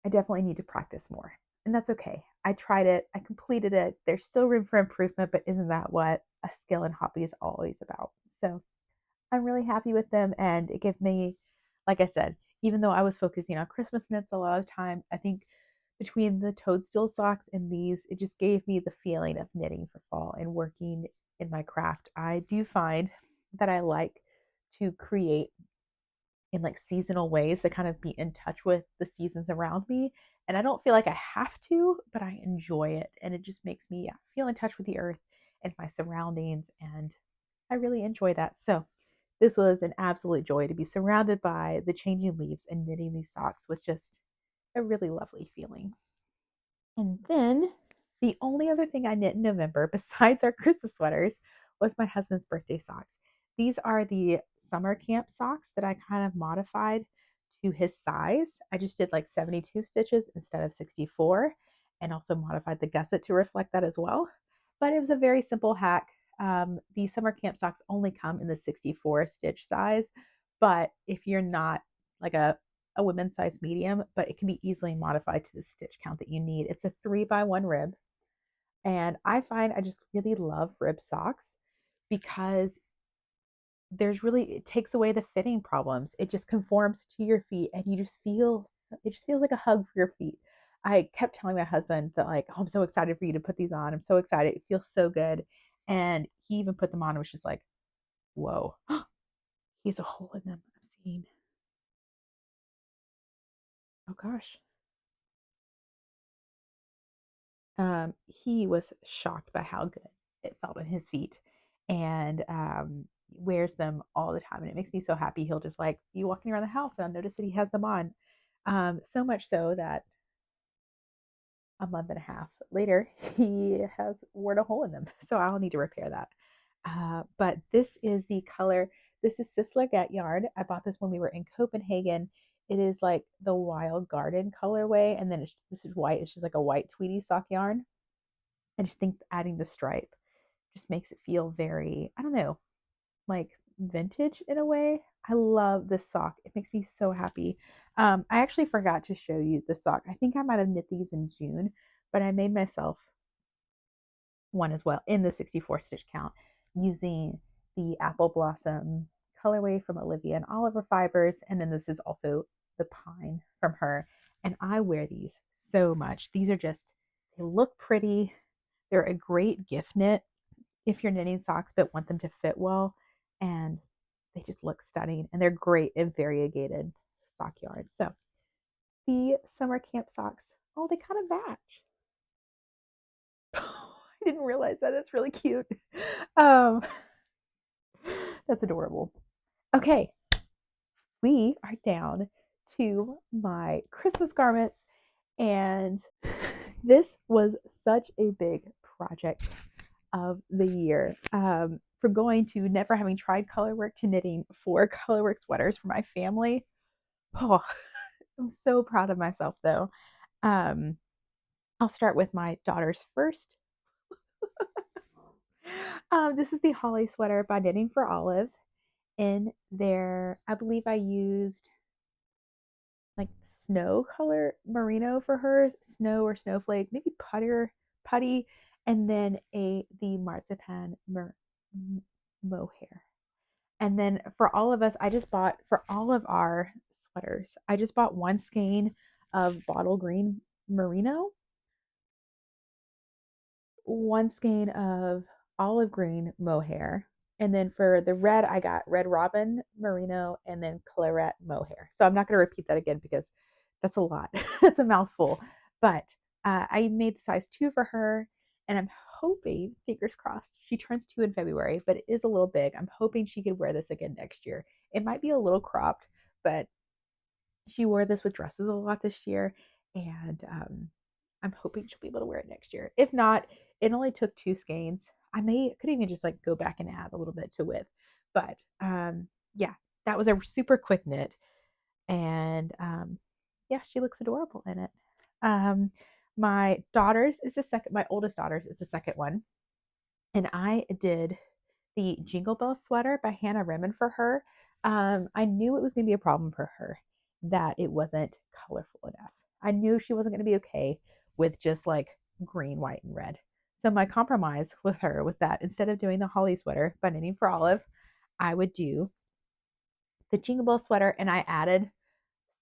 I definitely need to practice more, and that's okay. I tried it. I completed it. There's still room for improvement, but isn't that what a skill and hobby is always about? So I'm really happy with them, and it gives me, like I said, even though I was focusing on Christmas knits a lot of the time, I think between the toadstool socks and these, it just gave me the feeling of knitting for fall and working in my craft. I do find that I like to create in like seasonal ways to kind of be in touch with the seasons around me. And I don't feel like I have to, but I enjoy it. And it just makes me, yeah, feel in touch with the earth and my surroundings. And I really enjoy that. So this was an absolute joy to be surrounded by the changing leaves, and knitting these socks was just a really lovely feeling. And then the only other thing I knit in November besides our Christmas sweaters was my husband's birthday socks. These are the summer camp socks that I kind of modified to his size. I just did like 72 stitches instead of 64, and also modified the gusset to reflect that as well. But it was a very simple hack. The summer camp socks only come in the 64 stitch size, but if you're not like a women's size medium, but it can be easily modified to the stitch count that you need. It's a 3x1 rib. And I find I just really love rib socks because it takes away the fitting problems. It just conforms to your feet, and it just feels like a hug for your feet. I kept telling my husband that, like, oh, I'm so excited for you to put these on. I'm so excited. It feels so good. And he even put them on and was just like, whoa, he has a hole in them. I'm seeing. Oh gosh. He was shocked by how good it felt in his feet, and wears them all the time. And it makes me so happy. He'll just like be walking around the house and I'll notice that he has them on. So much so that a month and a half later, he has worn a hole in them. So I'll need to repair that. But this is the color. This is Sislerget yarn. I bought this when we were in Copenhagen. It is like the wild garden colorway, and then this is white. It's just like a white tweedy sock yarn. I just think adding the stripe just makes it feel very, I don't know, like vintage in a way. I love this sock. It makes me so happy. I actually forgot to show you the sock. I think I might have knit these in June, but I made myself one as well in the 64 stitch count using the apple blossom colorway from Olivia and Oliver Fibers. And then this is also the pine from her. And I wear these so much. These are just, they look pretty. They're a great gift knit if you're knitting socks but want them to fit well, and they just look stunning, and they're great in variegated sock yarns. So the summer camp socks, oh, they kind of match. I didn't realize that. That's really cute. Um, that's adorable. Okay, we are down to my Christmas garments, and this was such a big project of the year. From going to never having tried colorwork to knitting 4 colorwork sweaters for my family. Oh, I'm so proud of myself though. Um, I'll start with my daughters first. This is the Holly sweater by Knitting for Olive. In there, I believe I used like snow color merino for hers, snow or snowflake, maybe putty, and then the marzipan mohair. And then for all of us, I just bought for all of our sweaters, I just bought one skein of bottle green merino, one skein of olive green mohair, and then for the red, I got red robin merino and then claret mohair. So I'm not going to repeat that again because that's a lot. That's a mouthful. But I made the size 2 for her, and I'm hoping, fingers crossed, she turns 2 in February, but it is a little big. I'm hoping she could wear this again next year. It might be a little cropped, but she wore this with dresses a lot this year, and I'm hoping she'll be able to wear it next year. If not, it only took 2 skeins. Could even just like go back and add a little bit to width, but yeah, that was a super quick knit, and yeah, she looks adorable in it. Um, my daughter's is the second. My oldest daughter's is the second one, and I did the Jingle Bell sweater by Hannah Rimmon for her. I knew it was going to be a problem for her that it wasn't colorful enough. I knew she wasn't going to be okay with just like green, white, and red. So my compromise with her was that instead of doing the Holly sweater by Knitting for Olive, I would do the Jingle Bell sweater, and I added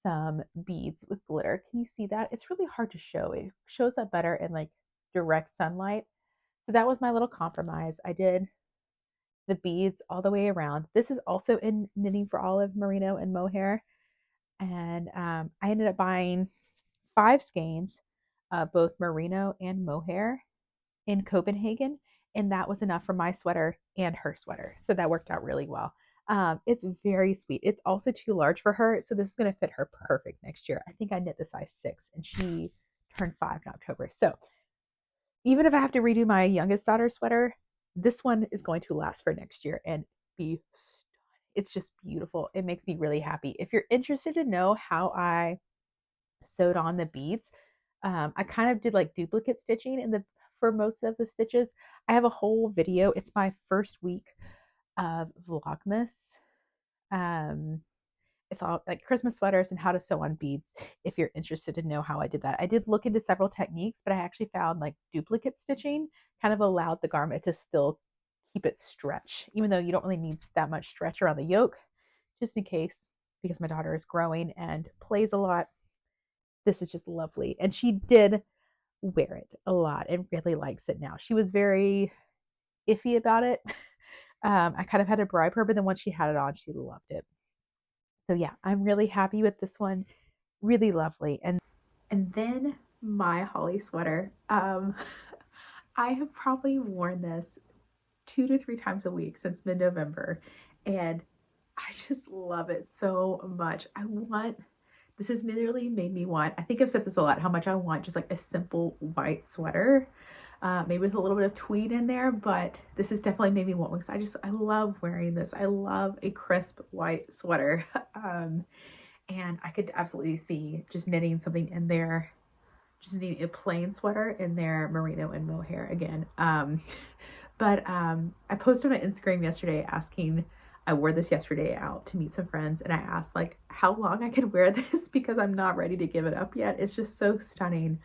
some beads with glitter. Can you see that? It's really hard to show. It shows up better in like direct sunlight. So that was my little compromise. I did the beads all the way around. This is also in Knitting for Olive merino and mohair. And I ended up buying 5 skeins, both merino and mohair in Copenhagen, and that was enough for my sweater and her sweater. So that worked out really well. It's very sweet. It's also too large for her, so this is going to fit her perfect next year. I think I knit the size 6, and she turned 5 in October. So even if I have to redo my youngest daughter's sweater, this one is going to last for next year and be it's just beautiful. It makes me really happy. If you're interested to know how I sewed on the beads, I kind of did like duplicate stitching in the for most of the stitches. I have a whole video. It's my first week of Vlogmas. Um, it's all like Christmas sweaters and how to sew on beads. If you're interested to know how I did that, I did look into several techniques, but I actually found like duplicate stitching kind of allowed the garment to still keep its stretch, even though you don't really need that much stretch around the yoke, just in case, because my daughter is growing and plays a lot. This is just lovely. And she did wear it a lot and really likes it now. She was very iffy about it. I kind of had to bribe her, but then once she had it on, she loved it. So yeah, I'm really happy with this one. Really lovely. And then my holly sweater. I have probably worn this 2 to 3 times a week since mid-November, and I just love it so much. This has literally made me want, I think I've said this a lot, how much I want just like a simple white sweater, maybe with a little bit of tweed in there, but this has definitely made me want one because I love wearing this. I love a crisp white sweater. And I could absolutely see just knitting something in there, just knitting a plain sweater in there, merino and mohair again. But I posted on Instagram yesterday asking, I wore this yesterday out to meet some friends, and I asked like how long I could wear this because I'm not ready to give it up yet. It's just so stunning.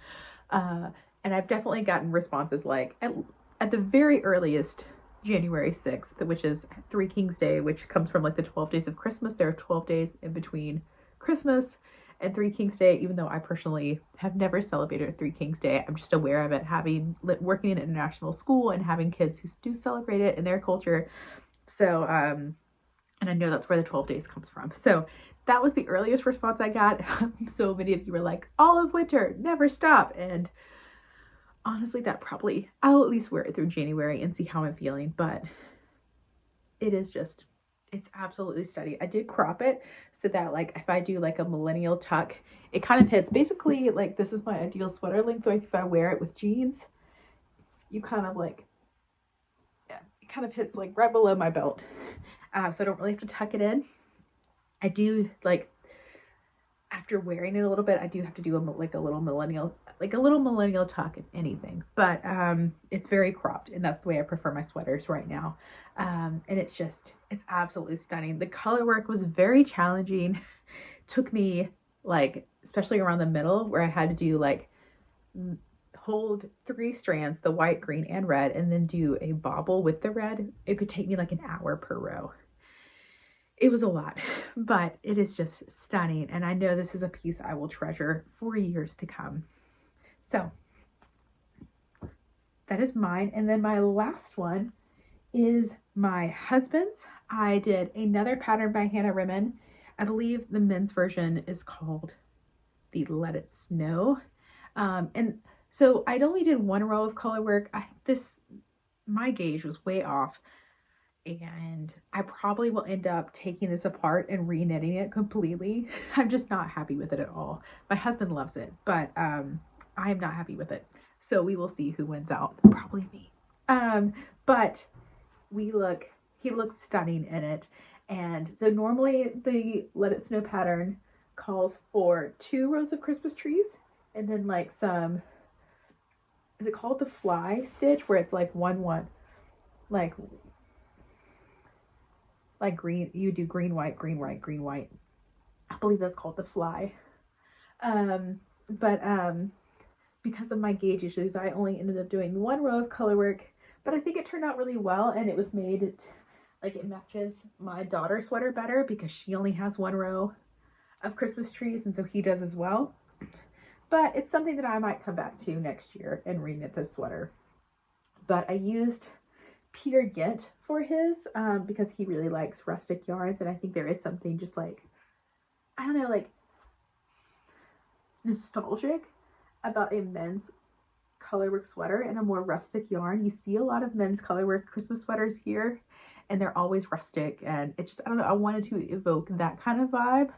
And I've definitely gotten responses like at the very earliest, January 6th, which is 3 Kings Day, which comes from like the 12 days of Christmas. There are 12 days in between Christmas and 3 Kings Day, even though I personally have never celebrated 3 Kings Day. I'm just aware of it, having working in an international school and having kids who do celebrate it in their culture. So, and I know that's where the 12 days comes from. So that was the earliest response I got. So many of you were like, all of winter, never stop. And honestly, I'll at least wear it through January and see how I'm feeling. But it's absolutely stunning. I did crop it so that like if I do like a millennial tuck, it kind of hits basically like this is my ideal sweater length. Like if I wear it with jeans, you kind of like, yeah, it kind of hits like right below my belt. So I don't really have to tuck it in. I do like after wearing it a little bit, I do have to do a little millennial tuck if anything, but it's very cropped, and that's the way I prefer my sweaters right now. And it's absolutely stunning. The color work was very challenging. Took me like, especially around the middle where I had to do like hold 3 strands, the white, green, and red, and then do a bobble with the red. It could take me like an hour per row. It was a lot, but it is just stunning. And I know this is a piece I will treasure for years to come. So that is mine. And then my last one is my husband's. I did another pattern by Hannah Rimmon. I believe the men's version is called the Let It Snow. And so I'd only did 1 row of color work. My gauge was way off. And I probably will end up taking this apart and re-knitting it completely. I'm just not happy with it at all. My husband loves it, but I'm not happy with it. So we will see who wins out. Probably me. But he looks stunning in it. And so normally the Let It Snow pattern calls for 2 rows of Christmas trees and then like some, is it called the fly stitch, where it's like one, like green, you do green, white, green, white, green, white. I believe that's called the fly. But because of my gauge issues, I only ended up doing 1 row of color work, but I think it turned out really well, and it was made like it matches my daughter's sweater better because she only has 1 row of Christmas trees, and so he does as well. But it's something that I might come back to next year and reknit this sweater. But I used Peter Gint for his, because he really likes rustic yarns, and I think there is something just like, I don't know, like nostalgic about a men's colorwork sweater and a more rustic yarn. You see a lot of men's colorwork Christmas sweaters here, and they're always rustic, and it just, I don't know, I wanted to evoke that kind of vibe,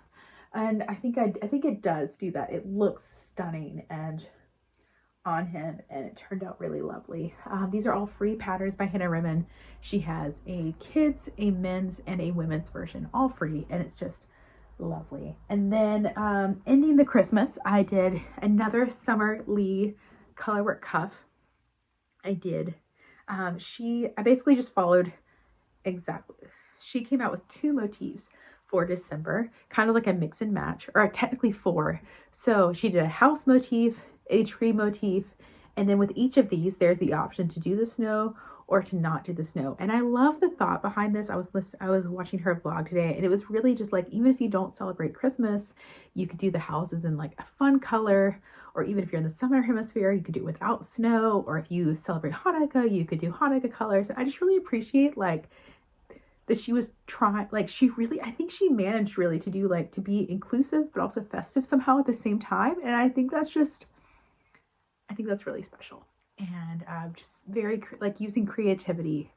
and I think it does do that. It looks stunning and on him, and it turned out really lovely. These are all free patterns by Hannah Rimmon. She has a kids, a men's, and a women's version, all free, and it's just lovely. And then ending the Christmas, I did another Summer Lee colorwork cuff. I basically just followed exactly. She came out with 2 motifs for December, kind of like a mix and match, or technically 4. So she did a house motif, a tree motif, and then with each of these, there's the option to do the snow or to not do the snow. And I love the thought behind this. I was watching her vlog today, and it was really just like, even if you don't celebrate Christmas, you could do the houses in like a fun color, or even if you're in the southern hemisphere, you could do it without snow, or if you celebrate Hanukkah, you could do Hanukkah colors. I just really appreciate like that she was trying, like I think she managed really to do like to be inclusive but also festive somehow at the same time. And I think that's really special, and just very like using creativity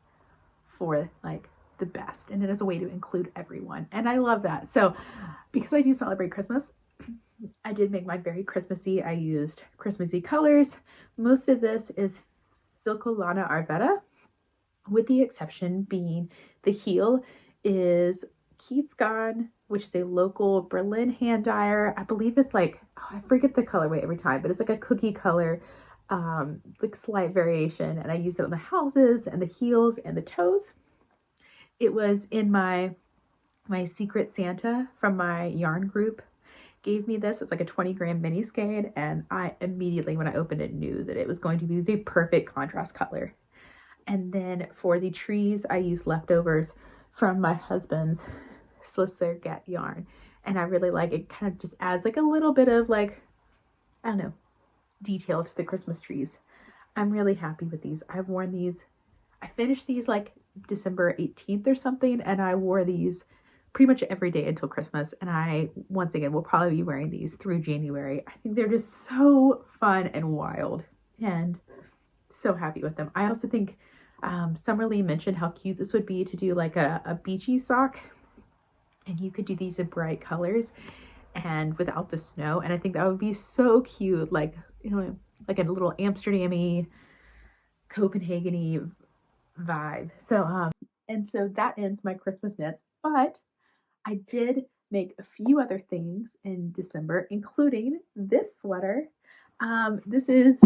for like the best, and it is a way to include everyone, and I love that. So because I do celebrate Christmas, I did make mine very Christmassy. I used Christmassy colors. Most of this is Filcolana Arvetta, with the exception being the heel is Keats Gone, which is a local Berlin hand dyer. I believe it's like, I forget the colorway every time, but it's like a cookie color, like slight variation. And I used it on the houses and the heels and the toes. It was in my Secret Santa from my yarn group gave me this. It's like a 20-gram mini skein, and I immediately, when I opened it, knew that it was going to be the perfect contrast color. And then for the trees, I used leftovers from my husband's Slicer Get yarn. And I really like it. Kind of just adds like a little bit of like, I don't know, detail to the Christmas trees. I'm really happy with these. I've worn these. I finished these like December 18th or something, and I wore these pretty much every day until Christmas. And I, once again, will probably be wearing these through January. I think they're just so fun and wild, and so happy with them. I also think Summer Lee mentioned how cute this would be to do like a beachy sock, and you could do these in bright colors and without the snow. And I think that would be so cute, like, you know, like a little Amsterdam-y, Copenhagen-y vibe. So and so that ends my Christmas knits, but I did make a few other things in December, including this sweater. This is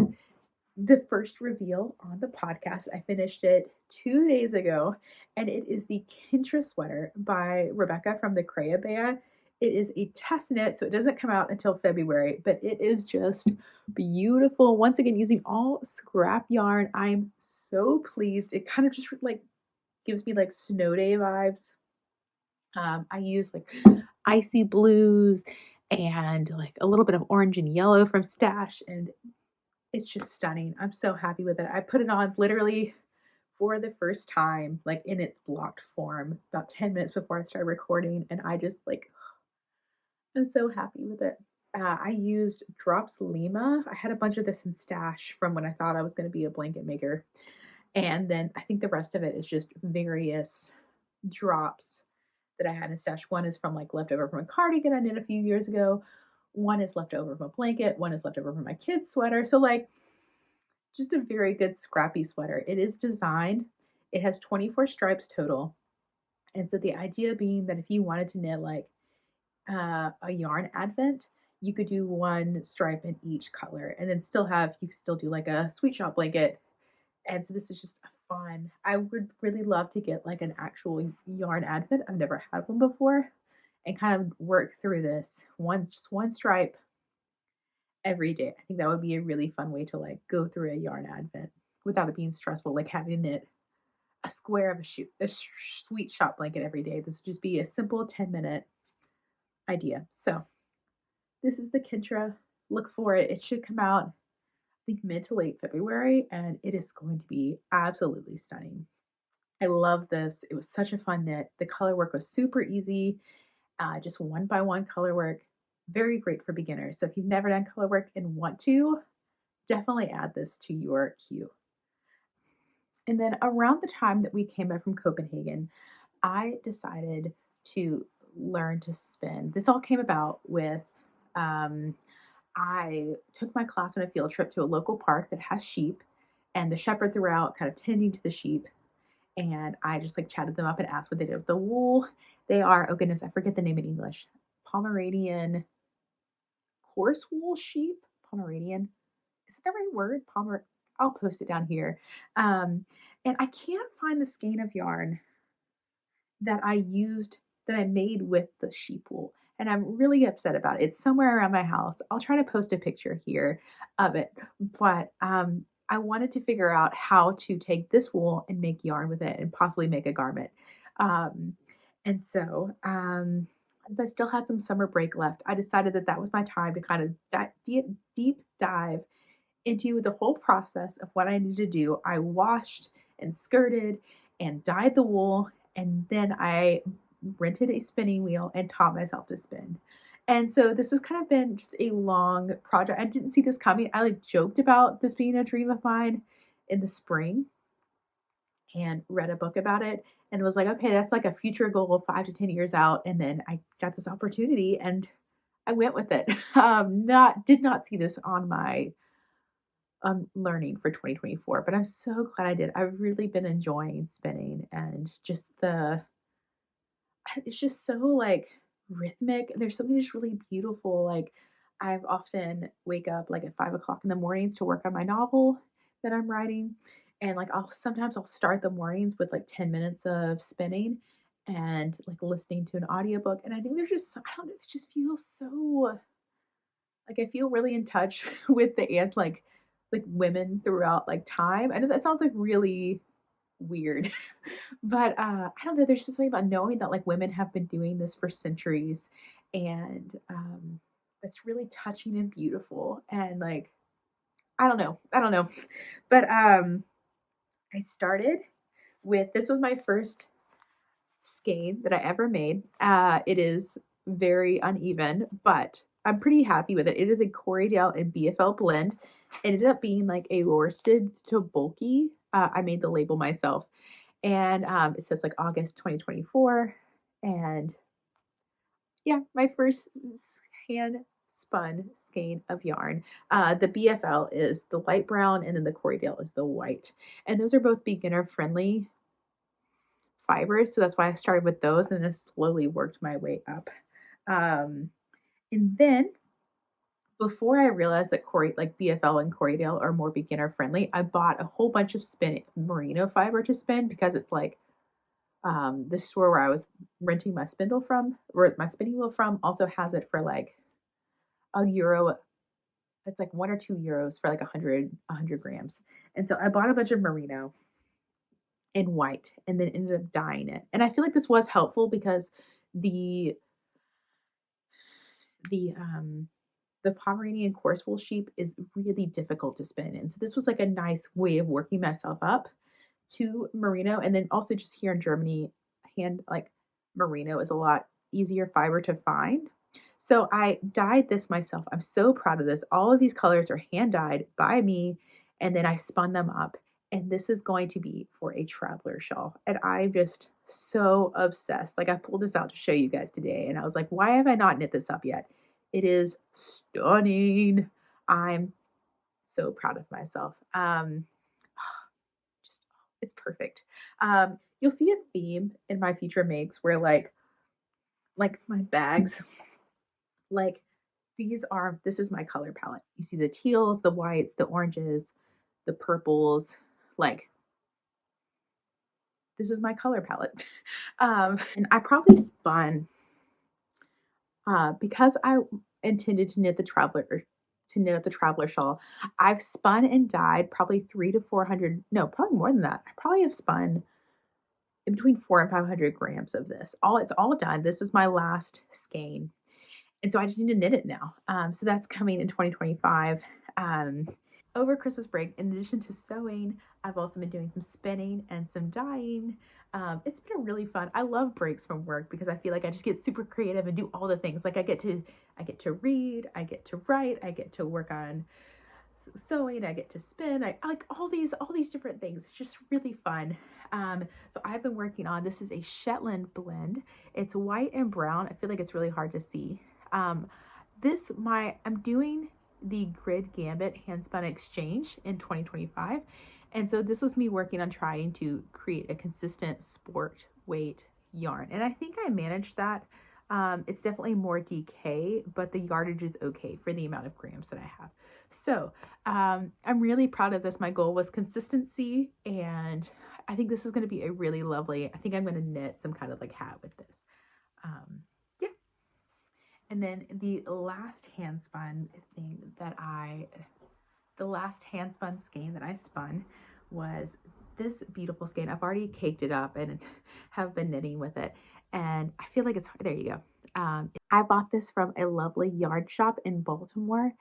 the first reveal on the podcast. I finished it 2 days ago, and it is the Kintra sweater by Rebecca from the Crea Bea. It is a test knit, so it doesn't come out until February, but it is just beautiful. Once again, using all scrap yarn. I'm so pleased. It kind of just like gives me like snow day vibes. I use like icy blues and like a little bit of orange and yellow from Stash, and it's just stunning. I'm so happy with it. I put it on literally for the first time, like in its blocked form, about 10 minutes before I started recording, and I just like, I'm so happy with it. I used Drops Lima. I had a bunch of this in Stash from when I thought I was going to be a blanket maker. And then I think the rest of it is just various drops that I had in Stash. One is from like leftover from a cardigan I did a few years ago. One is left over from a blanket. One is left over from my kid's sweater. So like just a very good scrappy sweater. It is designed. It has 24 stripes total. And so the idea being that if you wanted to knit like a yarn advent, you could do one stripe in each color, and then you could still do like a sweet shop blanket. And so this is just fun. I would really love to get like an actual yarn advent. I've never had one before, and kind of work through this just one stripe every day. I think that would be a really fun way to like go through a yarn advent without it being stressful, like having to knit a square of a sweet shop blanket every day. This would just be a simple 10-minute idea. So this is the Kintra. Look for it. It should come out, I think, mid to late February, and it is going to be absolutely stunning. I love this. It was such a fun knit. The color work was super easy, just one by one color work. Very great for beginners. So if you've never done color work and want to, definitely add this to your queue. And then around the time that we came back from Copenhagen, I decided to learn to spin. This all came about with um, I took my class on a field trip to a local park that has sheep, and the shepherds were out kind of tending to the sheep. And I just like chatted them up and asked what they did with the wool. They are, oh goodness, I forget the name in English. Pomeranian coarse wool sheep. Pomeranian. Is that the right word? I'll post it down here. Um, and I can't find the skein of yarn that I made with the sheep wool. And I'm really upset about it. It's somewhere around my house. I'll try to post a picture here of it. But I wanted to figure out how to take this wool and make yarn with it and possibly make a garment. Um, and so, since I still had some summer break left, I decided that that was my time to kind of deep dive into the whole process of what I needed to do. I washed and skirted and dyed the wool, and then I rented a spinning wheel and taught myself to spin. And so this has kind of been just a long project. I didn't see this coming. I like joked about this being a dream of mine in the spring and read a book about it and was like, okay, that's like a future goal of 5 to 10 years out. And then I got this opportunity and I went with it. Not did not see this on my learning for 2024, but I'm so glad I did. I've really been enjoying spinning and just it's just so like rhythmic. There's something just really beautiful. Like I've often wake up like at 5 o'clock in the mornings to work on my novel that I'm writing. And like I'll start the mornings with like 10 minutes of spinning and like listening to an audiobook. And I think there's just I don't know, it just feels so like I feel really in touch with the ant like women throughout like time. I know that sounds like really weird, but I don't know. There's just something about knowing that like women have been doing this for centuries, and it's really touching and beautiful. And like I don't know, but I started with this was my first skein that I ever made. It is very uneven, but I'm pretty happy with it. It is a Corriedale and BFL blend. It ended up being like a worsted to bulky. I made the label myself, and it says like August 2024. And yeah, my first hand spun skein of yarn. The BFL is the light brown, and then the Corriedale is the white. And those are both beginner friendly fibers. So that's why I started with those and then slowly worked my way up. And then before I realized that like BFL and Corriedale are more beginner friendly, I bought a whole bunch of merino fiber to spin because it's like the store where I was renting my spindle from, or my spinning wheel from, also has it for like €1. It's like €1 or €2 for like 100 grams. And so I bought a bunch of merino in white and then ended up dyeing it. And I feel like this was helpful because the the um the Pomeranian coarse wool sheep is really difficult to spin. And so this was like a nice way of working myself up to merino. And then also just here in Germany, hand like merino is a lot easier fiber to find. So I dyed this myself. I'm so proud of this. All of these colors are hand dyed by me, and then I spun them up. And this is going to be for a traveler shawl. And I'm just so obsessed. Like I pulled this out to show you guys today, and I was like, why have I not knit this up yet? It is stunning. I'm so proud of myself. Just it's perfect. You'll see a theme in my future makes where like my bags, like this is my color palette. You see the teals, the whites, the oranges, the purples, like this is my color palette. And I probably spun because I intended to knit the traveler shawl. I've spun and dyed probably 300 to 400, no, probably more than that. I probably have spun in between 400 and 500 grams of this. It's all done. This is my last skein. And so I just need to knit it now. So that's coming in 2025. over Christmas break, in addition to sewing, I've also been doing some spinning and some dyeing. It's been really fun. I love breaks from work because I feel like I just get super creative and do all the things. Like I get to read, I get to write, I get to work on sewing, I get to spin. I like all these different things. It's just really fun. So I've been working on, this is a Shetland blend. It's white and brown. I feel like it's really hard to see. I'm doing the Grid Gambit handspun exchange in 2025. And so this was me working on trying to create a consistent sport weight yarn. And I think I managed that. It's definitely more DK, but the yardage is okay for the amount of grams that I have. So I'm really proud of this. My goal was consistency, and I think this is going to be a really lovely, I think I'm going to knit some kind of like hat with this. Yeah. And then the last handspun skein that I spun was this beautiful skein. I've already caked it up and have been knitting with it. And I feel like there you go. I bought this from a lovely yarn shop in Baltimore,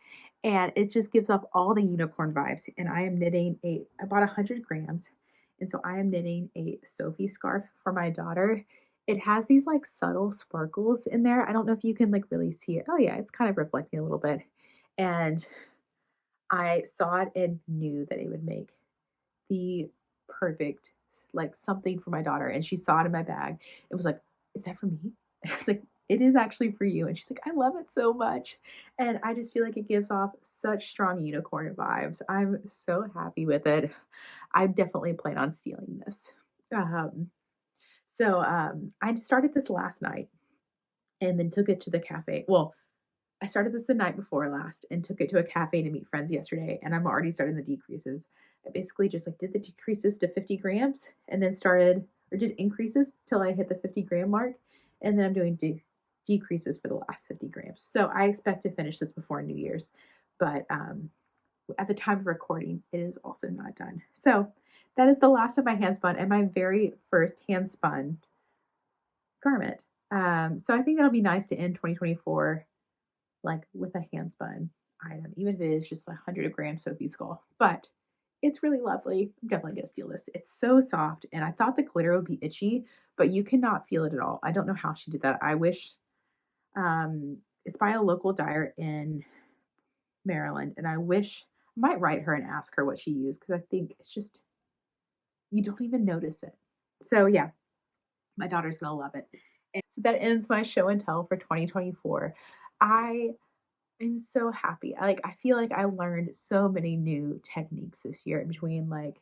and it just gives off all the unicorn vibes. And I am knitting I bought 100 grams. And so I am knitting a Sophie scarf for my daughter. It has these like subtle sparkles in there. I don't know if you can like really see it. Oh yeah, it's kind of reflecting a little bit. And I saw it and knew that it would make the perfect like something for my daughter. And she saw it in my bag. It was like, is that for me? And I was like, it is actually for you. And she's like, I love it so much. And I just feel like it gives off such strong unicorn vibes. I'm so happy with it. I definitely plan on stealing this. I started this last night and then took it to the cafe. Well, I started this the night before last and took it to a cafe to meet friends yesterday, and I'm already starting the decreases. I basically just like did the decreases to 50 grams and then did increases till I hit the 50-gram mark, and then I'm doing decreases for the last 50 grams. So I expect to finish this before New Year's, but at the time of recording, it is also not done. So that is the last of my handspun and my very first handspun garment. So I think that'll be nice to end 2024 like with a handspun item, even if it is just a 100-gram Sophie skull. But it's really lovely. I'm definitely gonna steal this. It's so soft, and I thought the glitter would be itchy, but you cannot feel it at all. I don't know how she did that. I wish. It's by a local dyer in Maryland, and I wish I might write her and ask her what she used because I think it's just you don't even notice it. So yeah, my daughter's gonna love it. And so that ends my show and tell for 2024. I'm so happy. I feel like I learned so many new techniques this year between like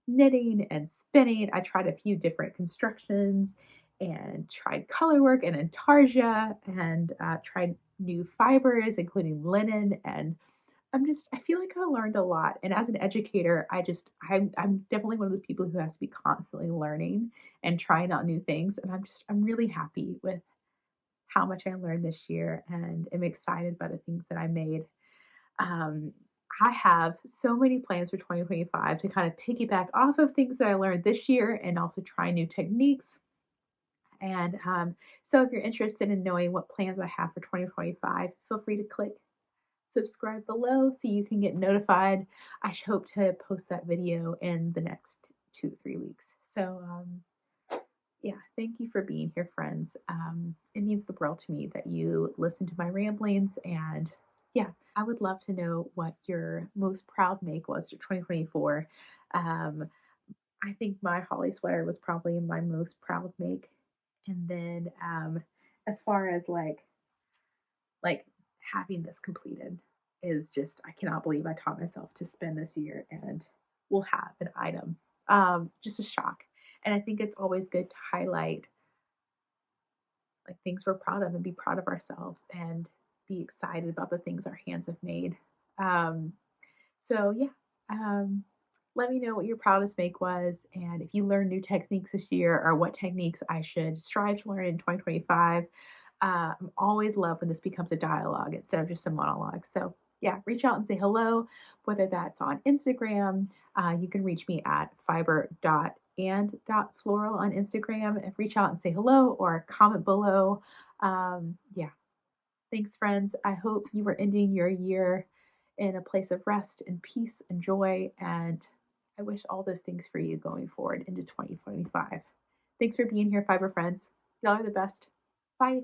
knitting and spinning. I tried a few different constructions and tried color work and intarsia and tried new fibers, including linen. And I feel like I learned a lot. And as an educator, I'm definitely one of those people who has to be constantly learning and trying out new things. And I'm really happy with how much I learned this year and am excited by the things that I made. Um, I have so many plans for 2025 to kind of piggyback off of things that I learned this year and also try new techniques. And so if you're interested in knowing what plans I have for 2025, feel free to click subscribe below so you can get notified. I hope to post that video in the next 2 to 3 weeks. So yeah, thank you for being here, friends. It means the world to me that you listen to my ramblings. And yeah, I would love to know what your most proud make was for 2024. I think my holly sweater was probably my most proud make. And then as far as like having this completed is just, I cannot believe I taught myself to spin this year and will have an item. Just a shock. And I think it's always good to highlight like things we're proud of and be proud of ourselves and be excited about the things our hands have made. Um, so yeah, let me know what your proudest make was, and if you learn new techniques this year or what techniques I should strive to learn in 2025. I'm always love when this becomes a dialogue instead of just a monologue. So yeah, reach out and say hello, whether that's on Instagram. You can reach me at fiber.and.floral on Instagram and reach out and say hello or comment below. Yeah, thanks, friends. I hope you are ending your year in a place of rest and peace and joy. And I wish all those things for you going forward into 2025. Thanks for being here, Fiber Friends. Y'all are the best. Bye.